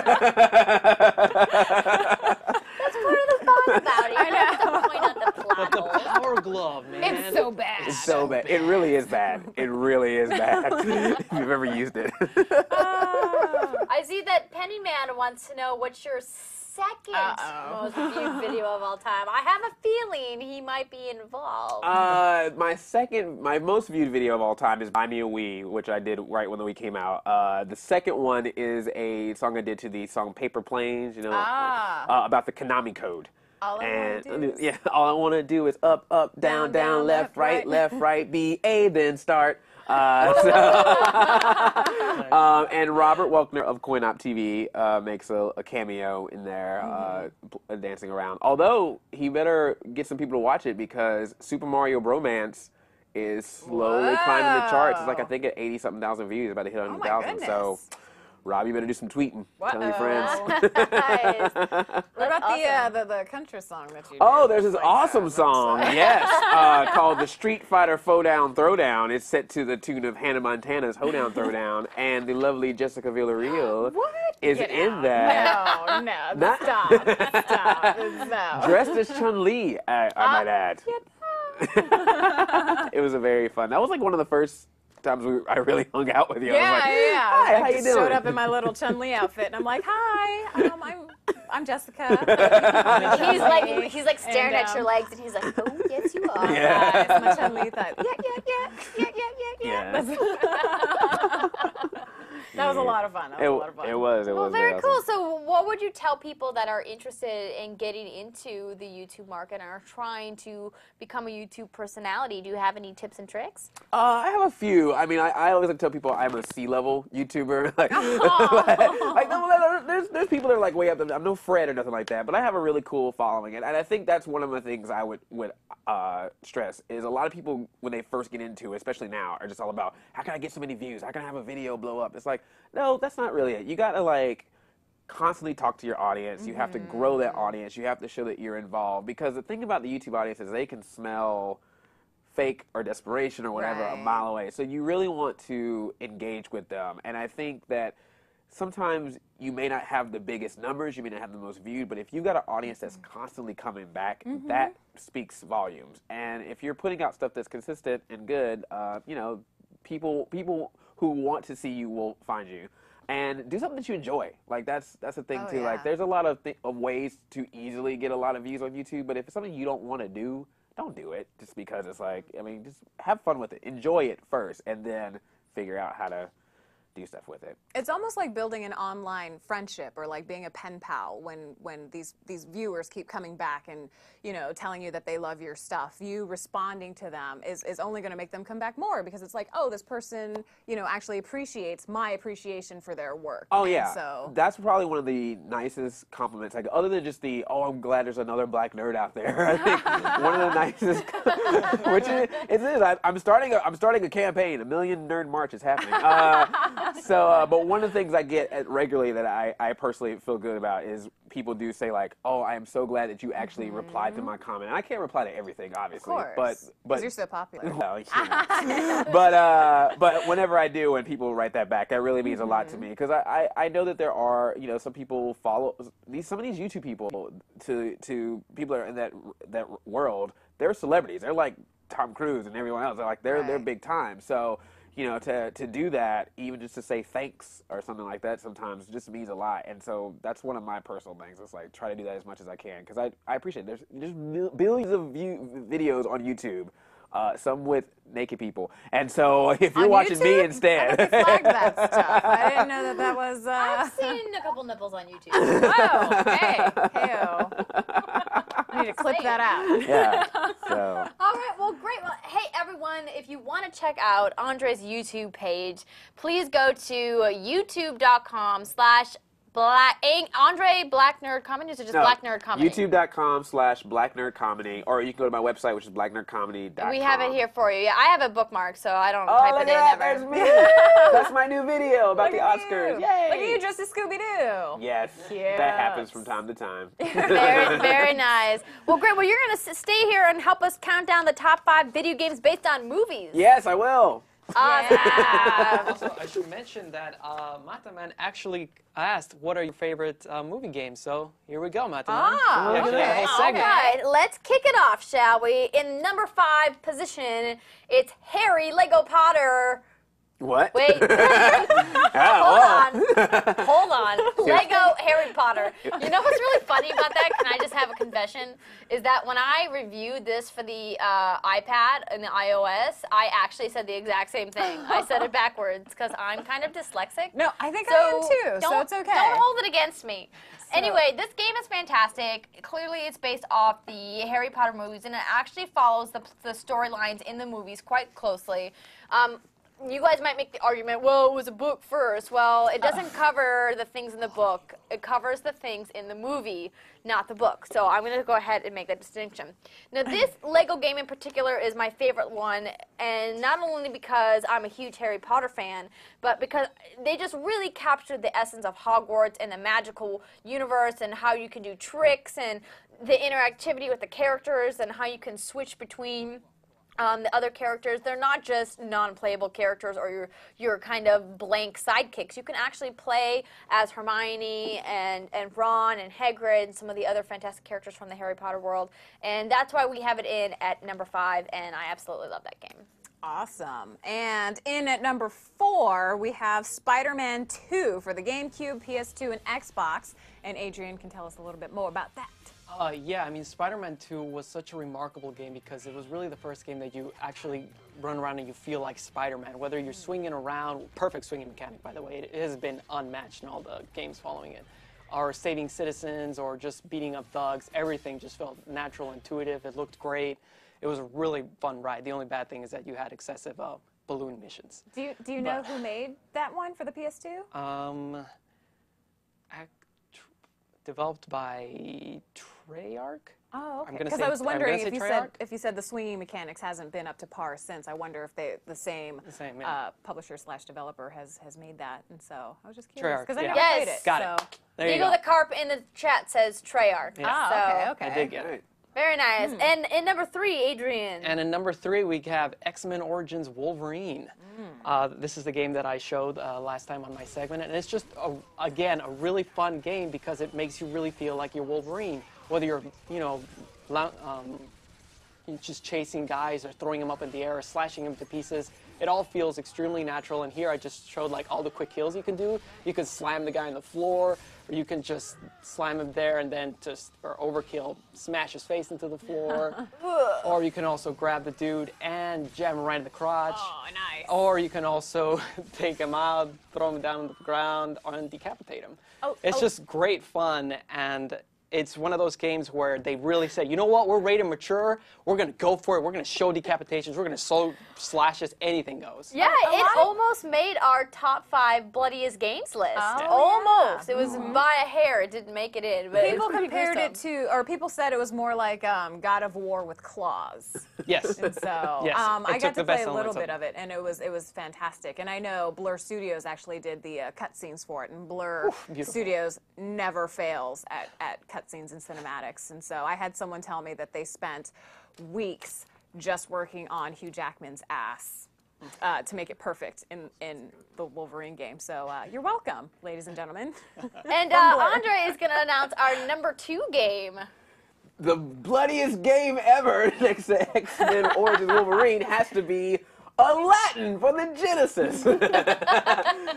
S1: part of the fun about it. I know. To point out the plot
S3: But the
S1: hole.
S3: Power Glove, man.
S2: It's so bad.
S5: It's so bad. It really is bad. It really is bad. If you've ever used it.
S1: I see that Pennyman wants to know what's your second most viewed video of all time. I have a feeling he might be involved.
S5: My most viewed video of all time is Buy Me a Wii, which I did right when the Wii came out. The second one is a song I did to the song Paper Planes, you know, about the Konami code.
S2: All I
S5: want to do is up, up, down, down, left, right, B, A, then start. And Robert Welkner of CoinOp TV makes a cameo in there, dancing around. Although he better get some people to watch it because Super Mario Bromance is slowly climbing the charts. It's like I think at 80-something thousand views, about to hit 100,000. So. Rob, you better do some tweeting. Tell your friends.
S1: Nice.
S2: What about the country song that you did?
S5: Oh, there's this awesome song, yes, called the Street Fighter Fodown Throwdown. It's set to the tune of Hannah Montana's Hoedown Throwdown, and the lovely Jessica Villarreal is in that.
S2: No, stop. No.
S5: Dressed as Chun-Li, I might add. It was a very fun. That was like one of the first times I really hung out with you.
S2: Yeah,
S5: I was like,
S2: yeah.
S5: Hi,
S2: I
S5: how you
S2: just
S5: doing?
S2: showed up in my little Chun-Li outfit, and I'm like, hi, I'm Jessica.
S1: he's like staring at your legs, and he's like, oh, yes, you are.
S5: Yeah.
S2: It's my Chun-Li thought, yeah. That was a lot of fun.
S5: It was.
S1: Well, very
S5: awesome.
S1: cool. So what would you tell people that are interested in getting into the YouTube market and are trying to become a YouTube personality? Do you have any tips and tricks?
S5: I have a few. I mean, I always like to tell people I'm a C-level YouTuber. There's people that are like way up there. I'm no Fred or nothing like that, but I have a really cool following. And I think that's one of the things I would stress is a lot of people, when they first get into it, especially now, are just all about, how can I get so many views? How can I have a video blow up? It's like, no, that's not really it. You got to like constantly talk to your audience. You have to grow that audience. You have to show that you're involved. Because the thing about the YouTube audience is they can smell fake or desperation or whatever a mile away. So you really want to engage with them. And I think that sometimes you may not have the biggest numbers, you may not have the most viewed, but if you've got an audience that's constantly coming back, that speaks volumes. And if you're putting out stuff that's consistent and good, you know, people who want to see you will find you. And do something that you enjoy. Like that's the thing too. Like there's a lot of ways to easily get a lot of views on YouTube, but if it's something you don't want to do, don't do it just because it's like, I mean, just have fun with it. Enjoy it first and then figure out how to do stuff with it.
S2: It's almost like building an online friendship or like being a pen pal when these viewers keep coming back and, you know, telling you that they love your stuff. You responding to them is only going to make them come back more because it's like, oh, this person, you know, actually appreciates my appreciation for their work.
S5: Oh, yeah.
S2: And so
S5: that's probably one of the nicest compliments. Like, other than just the, oh, I'm glad there's another black nerd out there. I think one of the nicest, which it is. I'm starting a campaign. 1 million nerd march is happening. But one of the things I get regularly that I personally feel good about is people do say like, oh, I am so glad that you actually replied to my comment. And I can't reply to everything, obviously.
S2: Of course,
S5: but
S2: you're so popular.
S5: Well, you know. But whenever I do, when people write that back, that really means a lot to me because I know that there are, you know, some people follow some of these YouTube people to people that are in that world. They're celebrities. They're like Tom Cruise and everyone else. They're big time. So, you know, to do that, even just to say thanks or something like that sometimes just means a lot. And so that's one of my personal things. It's like, try to do that as much as I can because I appreciate it. There's billions of videos on YouTube, some with naked people. And so if you're watching me instead.
S2: I flagged that stuff. I didn't know that was...
S1: I've seen a couple nipples on YouTube.
S2: Oh, hey. Hey-o. I need to clip that out.
S5: Yeah. So.
S1: All right, well, great. Well, hey, everyone, if you want to check out Andre's YouTube page, please go to youtube.com/Andre BlackNerdComedy, or just BlackNerdComedy?
S5: YouTube.com/BlackNerdComedy, or you can go to my website, which is BlackNerdComedy.com.
S1: We have it here for you. Yeah, I have a bookmark, so I don't
S5: Oh,
S1: type
S5: look
S1: it in
S5: at that.
S1: ever.
S5: That's me. That's my new video about the Oscars. Yay.
S2: Look at you dressed as Scooby-Doo.
S5: Yes, that happens from time to time.
S1: Very, very nice. Well, great. Well, you're going to stay here and help us count down the top 5 video games based on movies.
S5: Yes, I will.
S1: Awesome.
S3: Also, I should mention that Mataman actually asked, what are your favorite movie games? So here we go, Mataman.
S1: Ah, okay. All right, let's kick it off, shall we? In number 5 position, it's Harry Lego Potter.
S5: What?
S1: Wait. Hold on. Lego Harry Potter. You know what's really funny about that? Can I just have a confession? Is that when I reviewed this for the iPad and the iOS, I actually said the exact same thing. I said it backwards because I'm kind of dyslexic.
S2: No, I think I am too, so it's okay.
S1: Don't hold it against me. Anyway, this game is fantastic. Clearly, it's based off the Harry Potter movies, and it actually follows the storylines in the movies quite closely. You guys might make the argument, well, it was a book first. Well, it doesn't cover the things in the book. It covers the things in the movie, not the book. So I'm going to go ahead and make that distinction. Now, this Lego game in particular is my favorite one, and not only because I'm a huge Harry Potter fan, but because they just really captured the essence of Hogwarts and the magical universe and how you can do tricks and the interactivity with the characters and how you can switch between the other characters. They're not just non-playable characters or your kind of blank sidekicks. You can actually play as Hermione and Ron and Hagrid and some of the other fantastic characters from the Harry Potter world. And that's why we have it in at number 5, and I absolutely love that game.
S2: Awesome. And in at number 4, we have Spider-Man 2 for the GameCube, PS2, and Xbox. And Adrian can tell us a little bit more about that.
S3: Yeah, I mean, Spider-Man 2 was such a remarkable game because it was really the first game that you actually run around and you feel like Spider-Man. Whether you're swinging around, perfect swinging mechanic, by the way, it has been unmatched in all the games following it. Or saving citizens or just beating up thugs, everything just felt natural, intuitive, it looked great. It was a really fun ride. The only bad thing is that you had excessive balloon missions.
S2: Do you know who made that one for the PS2?
S3: Developed by Treyarch.
S2: Oh, okay. Because I was wondering if you said the swinging mechanics hasn't been up to par since. I wonder if the same publisher / developer has made that. And so I was just curious because I never played it.
S3: Got it. There you go.
S1: Diego the Carp in the chat says Treyarch.
S2: Yeah.
S1: Okay.
S3: I did get it.
S1: Very nice. And in number 3, Adrian.
S3: And in number 3, we have X-Men Origins Wolverine. This is the game that I showed last time on my segment, and it's just, again, a really fun game because it makes you really feel like you're Wolverine. Whether you're, just chasing guys or throwing them up in the air or slashing them to pieces, it all feels extremely natural. And here I just showed like all the quick kills you can do. You can slam the guy on the floor, or you can just slam him there and then or overkill, smash his face into the floor. Or you can also grab the dude and jam him right in the crotch.
S2: Oh, nice.
S3: Or you can also take him out, throw him down on the ground, and decapitate him. It's just great fun, and it's one of those games where they really say, you know what, we're rated mature, we're going to go for it, we're going to show decapitations, we're going to show slashes, anything goes.
S1: Yeah, it almost made our top 5 bloodiest games list. Almost. It was by a hair, it didn't make it in. But
S2: people compared it to, or people said it was more like God of War with claws.
S3: Yes.
S2: And so
S3: yes.
S2: I got to play a little bit of it, and it was fantastic. And I know Blur Studios actually did the cutscenes for it, and Blur Studios never fails at cutscenes and cinematics. And so I had someone tell me that they spent weeks just working on Hugh Jackman's ass to make it perfect in the Wolverine game. So you're welcome, ladies and gentlemen.
S1: And Andre is going to announce our number 2 game.
S5: The bloodiest game ever next to X-Men Origins Wolverine has to be Aladdin for the Genesis.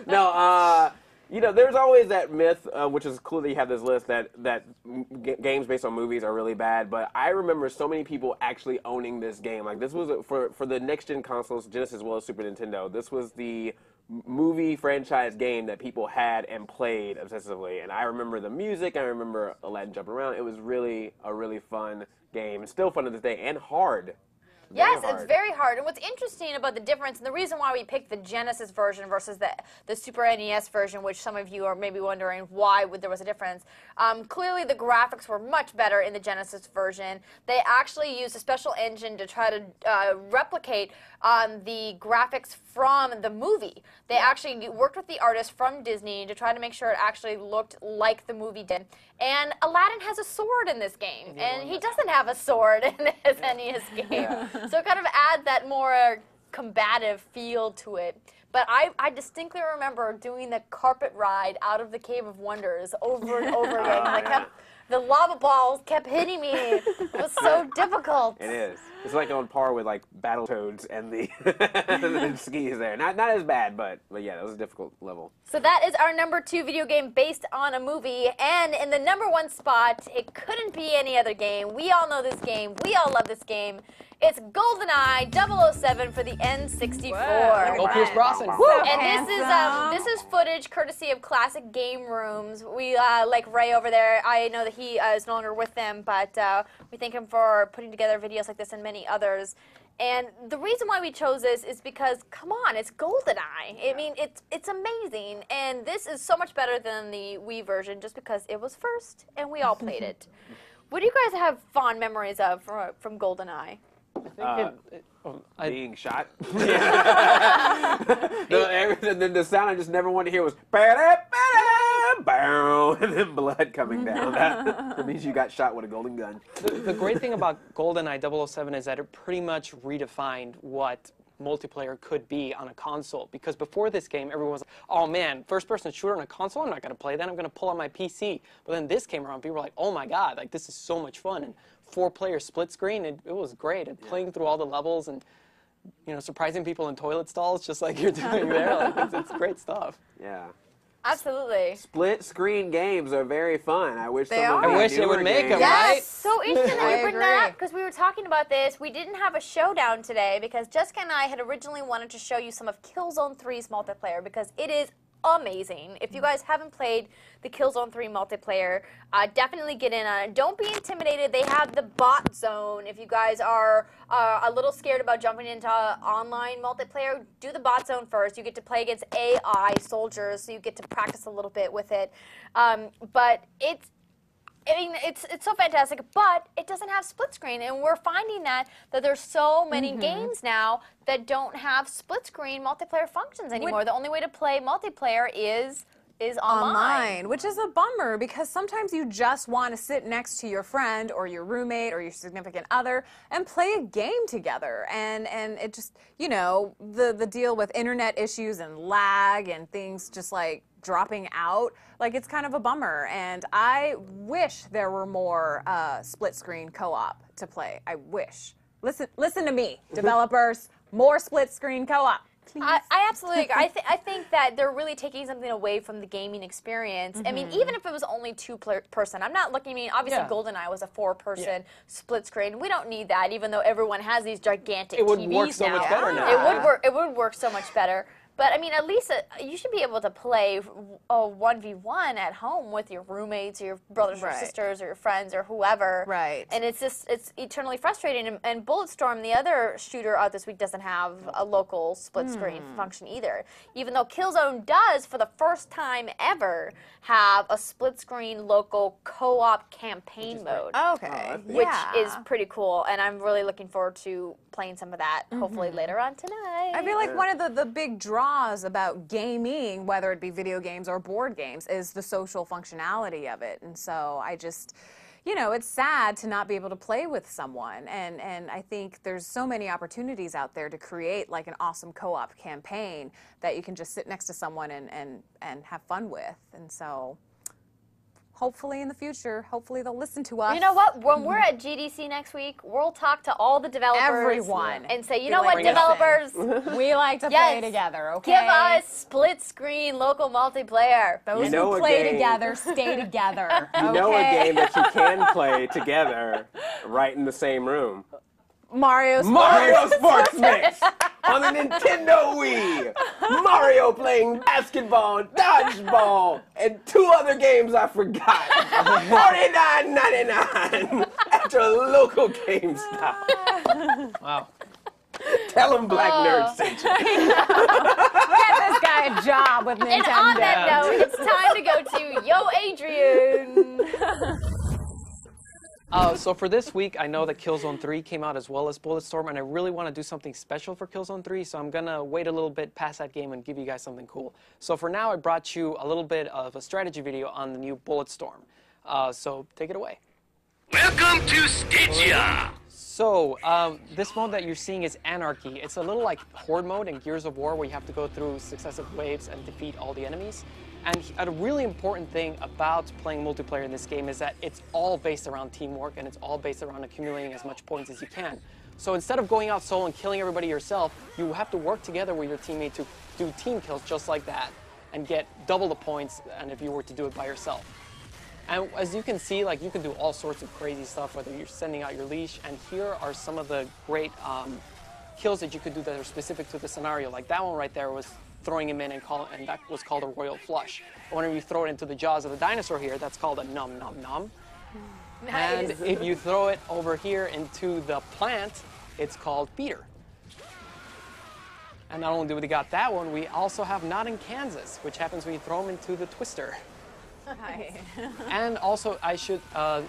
S5: No, there's always that myth, which is cool that you have this list, that games based on movies are really bad, but I remember so many people actually owning this game. Like, this was, for the next-gen consoles, Genesis as well as Super Nintendo, this was the movie franchise game that people had and played obsessively. And I remember the music, I remember Aladdin jumping around. It was really a really fun game. It's still fun to this day, and hard.
S1: Yes, it's very hard. And what's interesting about the difference, and the reason why we picked the Genesis version versus the Super NES version, which some of you are maybe wondering why there was a difference, clearly the graphics were much better in the Genesis version. They actually used a special engine to try to replicate the graphics from the movie. They actually worked with the artist from Disney to try to make sure it actually looked like the movie did. And Aladdin has a sword in this game, and he doesn't have a sword in his NES game. So it kind of adds that more combative feel to it. But I distinctly remember doing the carpet ride out of the Cave of Wonders over and over again. The lava balls kept hitting me. It was so difficult.
S5: It is. It's like on par with like Battletoads and the, the skis there. Not as bad, but yeah, that was a difficult level.
S1: So that is our number 2 video game based on a movie. And in the number 1 spot, it couldn't be any other game. We all know this game. We all love this game. It's GoldenEye 007 for the N64.
S3: Go Pierce Brosnan.
S1: And this is footage courtesy of Classic Game Rooms. We like Ray over there. I know that he is no longer with them, but we thank him for putting together videos like this and many others. And the reason why we chose this is because, come on, it's GoldenEye. I mean, it's amazing, and this is so much better than the Wii version just because it was first and we all played it. What do you guys have fond memories of from GoldenEye?
S5: Being shot. The sound I just never wanted to hear was and then blood coming down. That means you got shot with a golden gun.
S3: The great thing about GoldenEye 007 is that it pretty much redefined what multiplayer could be on a console, because before this game everyone was like, oh man, first-person shooter on a console, I'm not going to play that, I'm going to pull on my PC. But then this came around, people were like, oh my god, like this is so much fun. And 4-player split screen, it was great. And playing through all the levels and, you know, surprising people in toilet stalls just like you're doing there, like it's great stuff.
S5: Yeah.
S1: Absolutely.
S5: Split screen games are very fun. I wish
S3: I wish they would make them,
S1: Yes.
S3: right?
S1: So interesting that you bring that up, because we were talking about this. We didn't have a showdown today because Jessica and I had originally wanted to show you some of Killzone 3's multiplayer because it is amazing. If you guys haven't played the Killzone 3 multiplayer, definitely get in on it. Don't be intimidated. They have the bot zone. If you guys are a little scared about jumping into online multiplayer, do the bot zone first. You get to play against AI soldiers, so you get to practice a little bit with it. But it's so fantastic, but it doesn't have split screen, and we're finding that there's so many games now that don't have split screen multiplayer functions anymore. The only way to play multiplayer is online,
S2: which is a bummer because sometimes you just want to sit next to your friend or your roommate or your significant other and play a game together, and it just, you know, the deal with internet issues and lag and things just like dropping out, like it's kind of a bummer. And I wish there were more split screen co-op to play. I wish. Listen to me, developers, more split screen co-op.
S1: I absolutely agree. I think that they're really taking something away from the gaming experience. I mean, even if it was only 2-person, I'm not looking, I mean, obviously GoldenEye was a 4-person split screen. We don't need that, even though everyone has these gigantic TVs now.
S3: It would work so much better now.
S1: It would work so much better. But, I mean, at least you should be able to play a 1v1 at home with your roommates or your brothers or sisters or your friends or whoever.
S2: Right.
S1: And it's just, it's eternally frustrating. And Bulletstorm, the other shooter out this week, doesn't have a local split screen function either. Even though Killzone does, for the first time ever, have a split screen local co-op campaign mode.
S2: Okay.
S1: Which is pretty cool. And I'm really looking forward to playing some of that, hopefully later on tonight.
S2: I feel like one of the big draws about gaming, whether it be video games or board games, is the social functionality of it. And so I just, you know, it's sad to not be able to play with someone. And I think there's so many opportunities out there to create like an awesome co-op campaign that you can just sit next to someone and have fun with. And so hopefully in the future, hopefully they'll listen to us.
S1: You know what? When we're at GDC next week, we'll talk to all the developers.
S2: Everyone.
S1: And say, you know what, developers?
S2: We like to play together, okay?
S1: Give us split screen local multiplayer.
S2: Those who play together, stay together.
S5: You know a game that you can play together right in the same room.
S2: Mario Sports
S5: Mix on the Nintendo Wii. Mario playing basketball, dodgeball, and 2 other games I forgot. $49.99 at your local GameStop.
S3: Wow.
S5: Tell them Black Nerd sent you.
S2: Get this guy a job with Nintendo.
S1: And on that note, it's time to go to Yo Adrian.
S3: So for this week, I know that Killzone 3 came out as well as Bulletstorm, and I really want to do something special for Killzone 3, so I'm going to wait a little bit past that game and give you guys something cool. So for now, I brought you a little bit of a strategy video on the new Bulletstorm. So take it away.
S9: Welcome to Stygia!
S3: So, this mode that you're seeing is Anarchy. It's a little like Horde mode in Gears of War, where you have to go through successive waves and defeat all the enemies. And a really important thing about playing multiplayer in this game is that it's all based around teamwork, and it's all based around accumulating as much points as you can. So instead of going out solo and killing everybody yourself, you have to work together with your teammate to do team kills just like that and get double the points than if you were to do it by yourself. And as you can see, like, you can do all sorts of crazy stuff, whether you're sending out your leash, and here are some of the great kills that you could do that are specific to the scenario. Like that one right there was throwing him in, and that was called a royal flush. Whenever you throw it into the jaws of the dinosaur here, that's called a nom nom nom. Nice. And if you throw it over here into the plant, it's called Peter. And not only do we got that one, we also have Not in Kansas, which happens when you throw them into the twister.
S2: Nice.
S3: And also, I should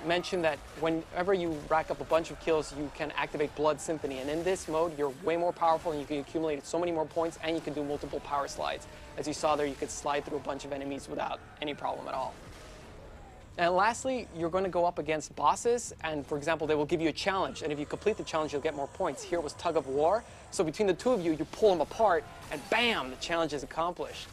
S3: mention that whenever you rack up a bunch of kills, you can activate Blood Symphony. And in this mode, you're way more powerful, and you can accumulate so many more points, and you can do multiple power slides. As you saw there, you could slide through a bunch of enemies without any problem at all. And lastly, you're going to go up against bosses, and for example, they will give you a challenge, and if you complete the challenge, you'll get more points. Here was Tug of War, so between the two of you, you pull them apart, and bam, the challenge is accomplished.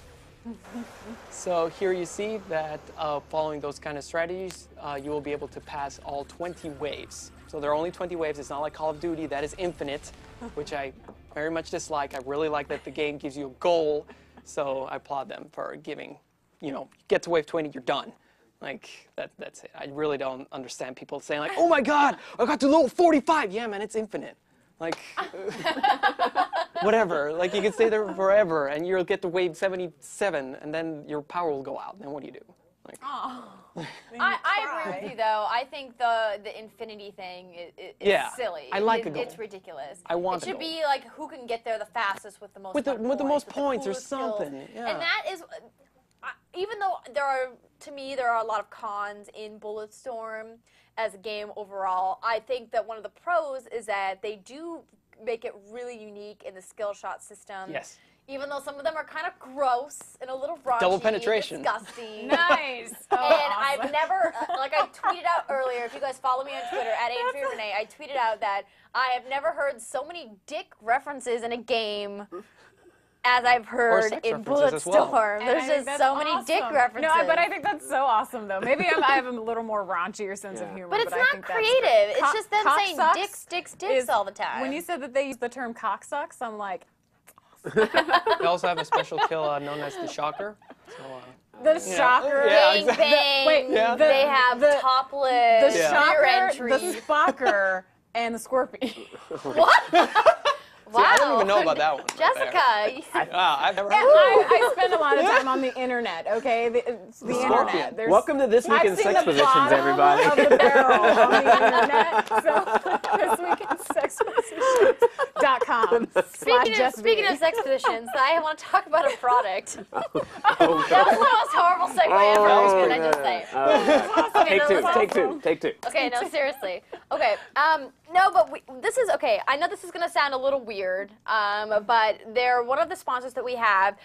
S3: So here you see that following those kind of strategies, you will be able to pass all 20 waves. So there are only 20 waves. It's not like Call of Duty. That is infinite, which I very much dislike. I really like that the game gives you a goal, so I applaud them for giving, get to wave 20, you're done. Like, that's it. I really don't understand people saying, like, oh my God, I got to level 45. Yeah, man, it's infinite. Like, whatever. Like, you can stay there forever, and you'll get to wave 77, and then your power will go out. Then what do you do? Like,
S1: I agree with you, though. I think the infinity thing is silly.
S3: I like a goal.
S1: It's ridiculous.
S3: I want
S1: it should be like who can get there the fastest with the most
S3: with the most points or
S1: skills.
S3: something. Yeah.
S1: And that is, even though to me, there are a lot of cons in Bulletstorm as a game overall, I think that one of the pros is that they do make it really unique in the skill shot system.
S3: Yes.
S1: Even though some of them are kind of gross and a little raunchy,
S3: Double penetration.
S1: disgusting.
S2: Nice.
S1: And I've never, like I tweeted out earlier, if you guys follow me on Twitter, @AndreaRenee, I tweeted out that I have never heard so many dick references in a game as I've heard in Bulletstorm.
S3: Well.
S1: There's just so many dick references.
S2: No, but I think that's so awesome, though. Maybe I have a little more raunchier sense of humor.
S1: But it's
S2: I
S1: not
S2: think
S1: creative. It's just them saying
S2: cocksucks
S1: dicks, dicks, dicks all the time.
S2: When you said that they use the term cocksucks, I'm like...
S3: They also have a special kill known as the Shocker. So,
S2: the Shocker.
S1: Bang,
S3: exactly.
S1: bang.
S2: Wait,
S1: they have topless.
S2: The Shocker,
S1: entry.
S2: the Spocker, and the Scorpion.
S1: What? Wow.
S3: See, I don't even know about that one.
S1: Jessica.
S3: I've never heard of
S2: I spend a lot of time on the internet, okay? The internet.
S5: Welcome to This Week in Sex Positions, everybody.
S2: I've seen the bottom of the barrel on the internet. So, thisweekinsexpositions.com.
S1: Speaking of sex positions, I want to talk about a product. That was the most horrible segue ever. Can I just say?
S5: Take two.
S1: Okay, no, seriously. Okay, no, but this is okay. I know this is going to sound a little weird, but they're one of the sponsors that we have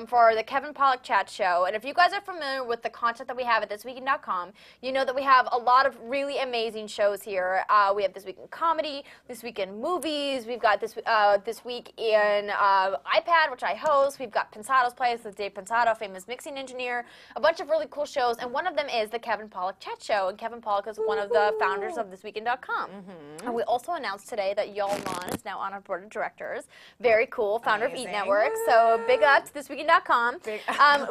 S1: for the Kevin Pollak Chat Show. And if you guys are familiar with the content that we have at thisweekend.com, you know that we have a lot of really amazing shows here. We have This Week in Comedy, This Week in Movies. We've got This Week in iPad, which I host. We've got Pensado's Place with Dave Pensado, famous mixing engineer. A bunch of really cool shows, and one of them is the Kevin Pollak Chat Show. And Kevin Pollak is one of the founders of thisweekend.com. And we also announced today that Y'all Mon is now on our board of directors. Very cool, founder of Eat Network. So big up to thisweekend.com.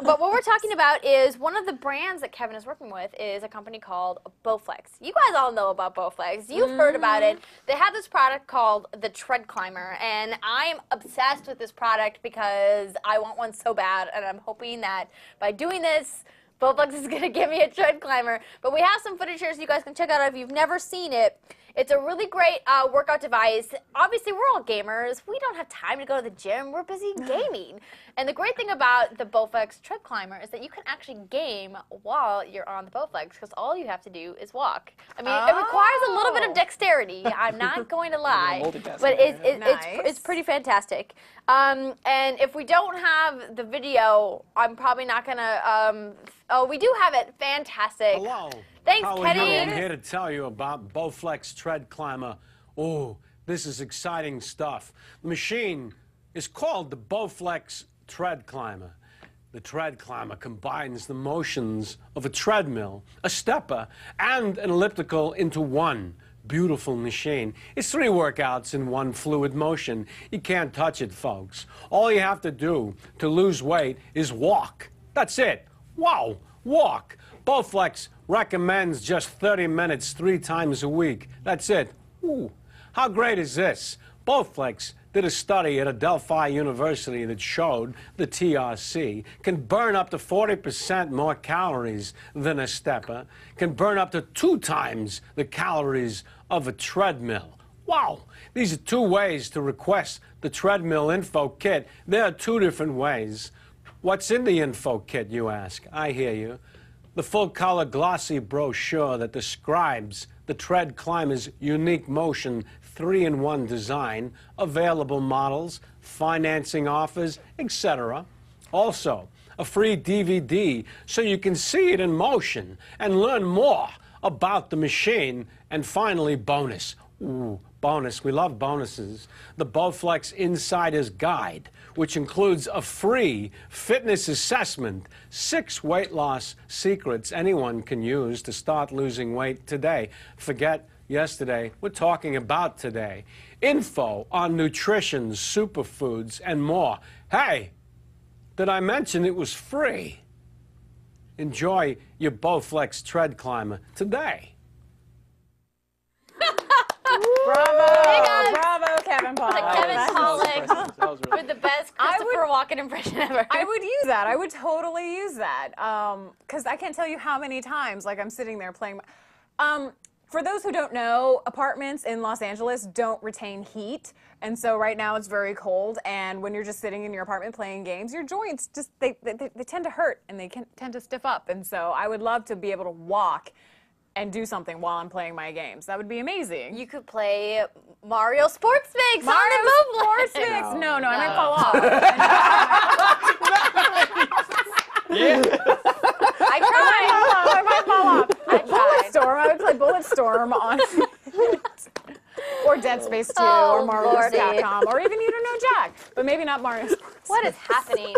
S1: But what we're talking about is one of the brands that Kevin is working with is a company called Bowflex. You guys all know about Bowflex. You've heard about it. They have this product called the Tread Climber, and I'm obsessed with this product because I want one so bad, and I'm hoping that by doing this, Bowflex is going to give me a tread climber. But we have some footage here so you guys can check out if you've never seen it. It's a really great workout device. Obviously, we're all gamers. We don't have time to go to the gym. We're busy gaming. And the great thing about the Bowflex tread climber is that you can actually game while you're on the Bowflex because all you have to do is walk. I mean, it requires a little bit of dexterity. I'm not going to lie. But it's pretty fantastic. And if we don't have the video, I'm probably not going to... oh, we do have it. Fantastic.
S10: Hello.
S1: Thanks,
S10: Howard
S1: Kenny.
S10: here. I'm here to tell you about Bowflex Tread Climber. Oh, this is exciting stuff. The machine is called the Bowflex Tread Climber. The tread climber combines the motions of a treadmill, a stepper, and an elliptical into one beautiful machine. It's 3 workouts in one fluid motion. You can't touch it, folks. All you have to do to lose weight is walk. That's it. Wow, walk. Bowflex recommends just 30 minutes 3 times a week. That's it. Ooh, how great is this? Bowflex did a study at Adelphi University that showed the TRC can burn up to 40% more calories than a stepper, can burn up to 2 times the calories of a treadmill. Wow! These are 2 ways to request the treadmill info kit. There are 2 different ways. What's in the info kit, you ask? I hear you. The full-color glossy brochure that describes the tread climber's unique motion 3-in-1 design, available models, financing offers, etc. Also, a free DVD so you can see it in motion and learn more about the machine. And finally, bonus. Ooh, bonus. We love bonuses. The Bowflex Insider's Guide, which includes a free fitness assessment, 6 weight loss secrets anyone can use to start losing weight today. Forget yesterday, we're talking about today. Info on nutrition, superfoods, and more. Hey, did I mention it was free? Enjoy your Bowflex tread climber today.
S2: Bravo!
S1: Hey guys.
S2: Bravo, Kevin Pollak.
S1: Kevin Pollak
S3: That was really
S1: with the best Christopher Walken impression ever.
S2: I would use that. I would totally use that. Because I can't tell you how many times, like, I'm sitting there playing. For those who don't know, apartments in Los Angeles don't retain heat. And so right now it's very cold. And when you're just sitting in your apartment playing games, your joints just, they tend to hurt and they tend to stiff up. And so I would love to be able to walk and do something while I'm playing my games. That would be amazing.
S1: You could play Mario Sports Mix on
S2: Mario
S1: the
S2: Sports
S1: Bowflex.
S2: Mix. No, I might fall off.
S1: I tried.
S2: I might fall off.
S1: I tried.
S2: Bulletstorm. I would play Bulletstorm on or Dead Space 2 or Marvel's
S1: Lordy.
S2: Capcom or even You Don't Know Jack, but maybe not Mario Sports.
S1: What is happening?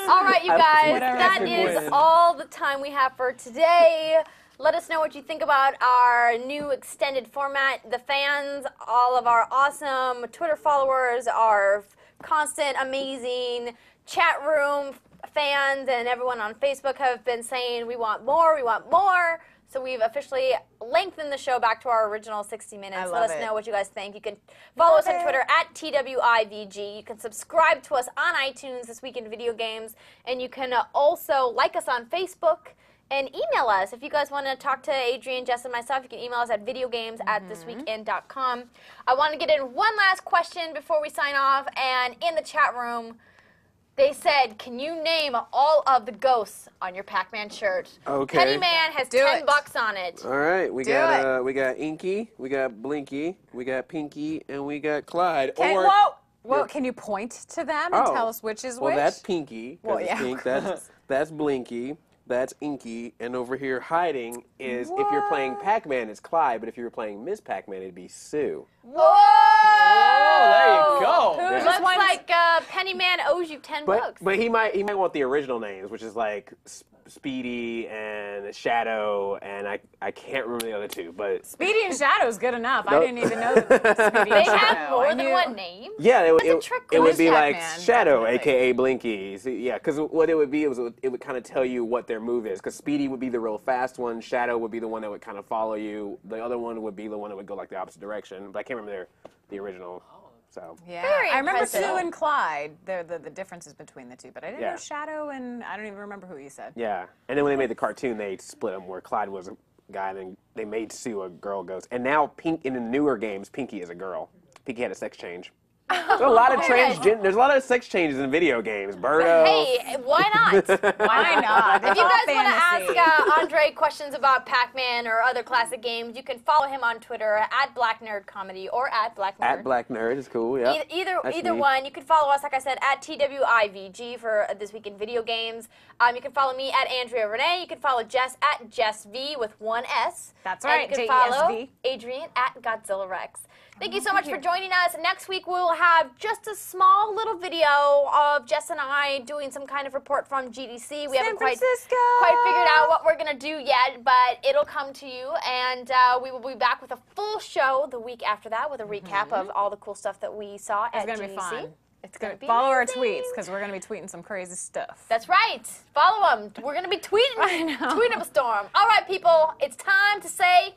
S1: All right, you guys,
S2: Whatever.
S1: that is all the time we have for today. Let us know what you think about our new extended format. The fans, all of our awesome Twitter followers, our constant, amazing chat room fans, and everyone on Facebook have been saying, we want more, we want more. So we've officially lengthened the show back to our original 60 minutes. Let us know what you guys think. You can follow us on Twitter at TWIVG. You can subscribe to us on iTunes, This Week in Video Games. And you can also like us on Facebook and email us. If you guys want to talk to Adrian, Jess, and myself, you can email us at videogames@thisweekend.com. I want to get in one last question before we sign off. And in the chat room, they said, can you name all of the ghosts on your Pac-Man shirt?
S5: Okay.
S1: Penny Man has $10 on it.
S5: All right, we got Inky, we got Blinky, we got Pinky, and we got Clyde.
S2: Whoa, can you point to them and tell us which is which?
S5: Well, that's Pinky.
S2: Well, yeah.
S5: Pink. That's Blinky. That's Inky. And over here hiding is, if you're playing Pac-Man, it's Clyde, but if you were playing Miss Pac-Man, it'd be Sue.
S1: Whoa!
S3: Oh, there you go.
S1: Looks like Penny Man owes you $10.
S5: But he might want the original names, which is like Speedy and Shadow, and I can't remember the other 2, but
S2: Speedy and Shadow's good enough. I didn't even know that Speedy
S1: They
S2: and Shadow.
S1: have more than one name?
S5: yeah, it would be like
S2: Pac-Man,
S5: Shadow,
S2: definitely.
S5: aka Blinky. So, yeah, because what it would be is it would kind of tell you what their move is. Because Speedy would be the real fast one, Shadow would be the one that would kind of follow you. The other one would be the one that would go like the opposite direction. But I can't remember the original. So.
S2: Yeah,
S1: Very
S2: I remember
S1: impressive.
S2: Sue and Clyde, the differences between the 2, but I didn't
S5: Yeah.
S2: know Shadow, and I don't even remember who you said.
S5: Yeah, and then when they made the cartoon, they split them where Clyde was a guy, and then they made Sue a girl ghost. And now in the newer games, Pinky is a girl. Pinky had a sex change. There's a lot of there's a lot of sex changes in video games. Birdo.
S1: Hey, why not?
S2: Why not?
S1: If you guys want to ask Andre questions about Pac-Man or other classic games, you can follow him on Twitter at BlackNerdComedy or at BlackNerd.
S5: At Black Nerd is cool, yeah.
S1: Either one. You can follow us, like I said, at TWIVG for This Week in Video Games. You can follow me at Andrea Renee. You can follow Jess at JessV with 1 S.
S2: That's right,
S1: And you can
S2: JESV.
S1: follow Adrian at Godzilla Rex. Thank you so much for joining us. Next week we'll have just a small little video of Jess and I doing some kind of report from GDC. We haven't quite figured out what we're going to do yet, but it'll come to you, and we will be back with a full show the week after that with a recap of all the cool stuff that we saw at GDC.
S2: It's going to be fun. It's going to follow our tweets because we're going to be tweeting some crazy stuff.
S1: That's right. Follow them. We're going to be tweeting up a storm. All right, people, it's time to say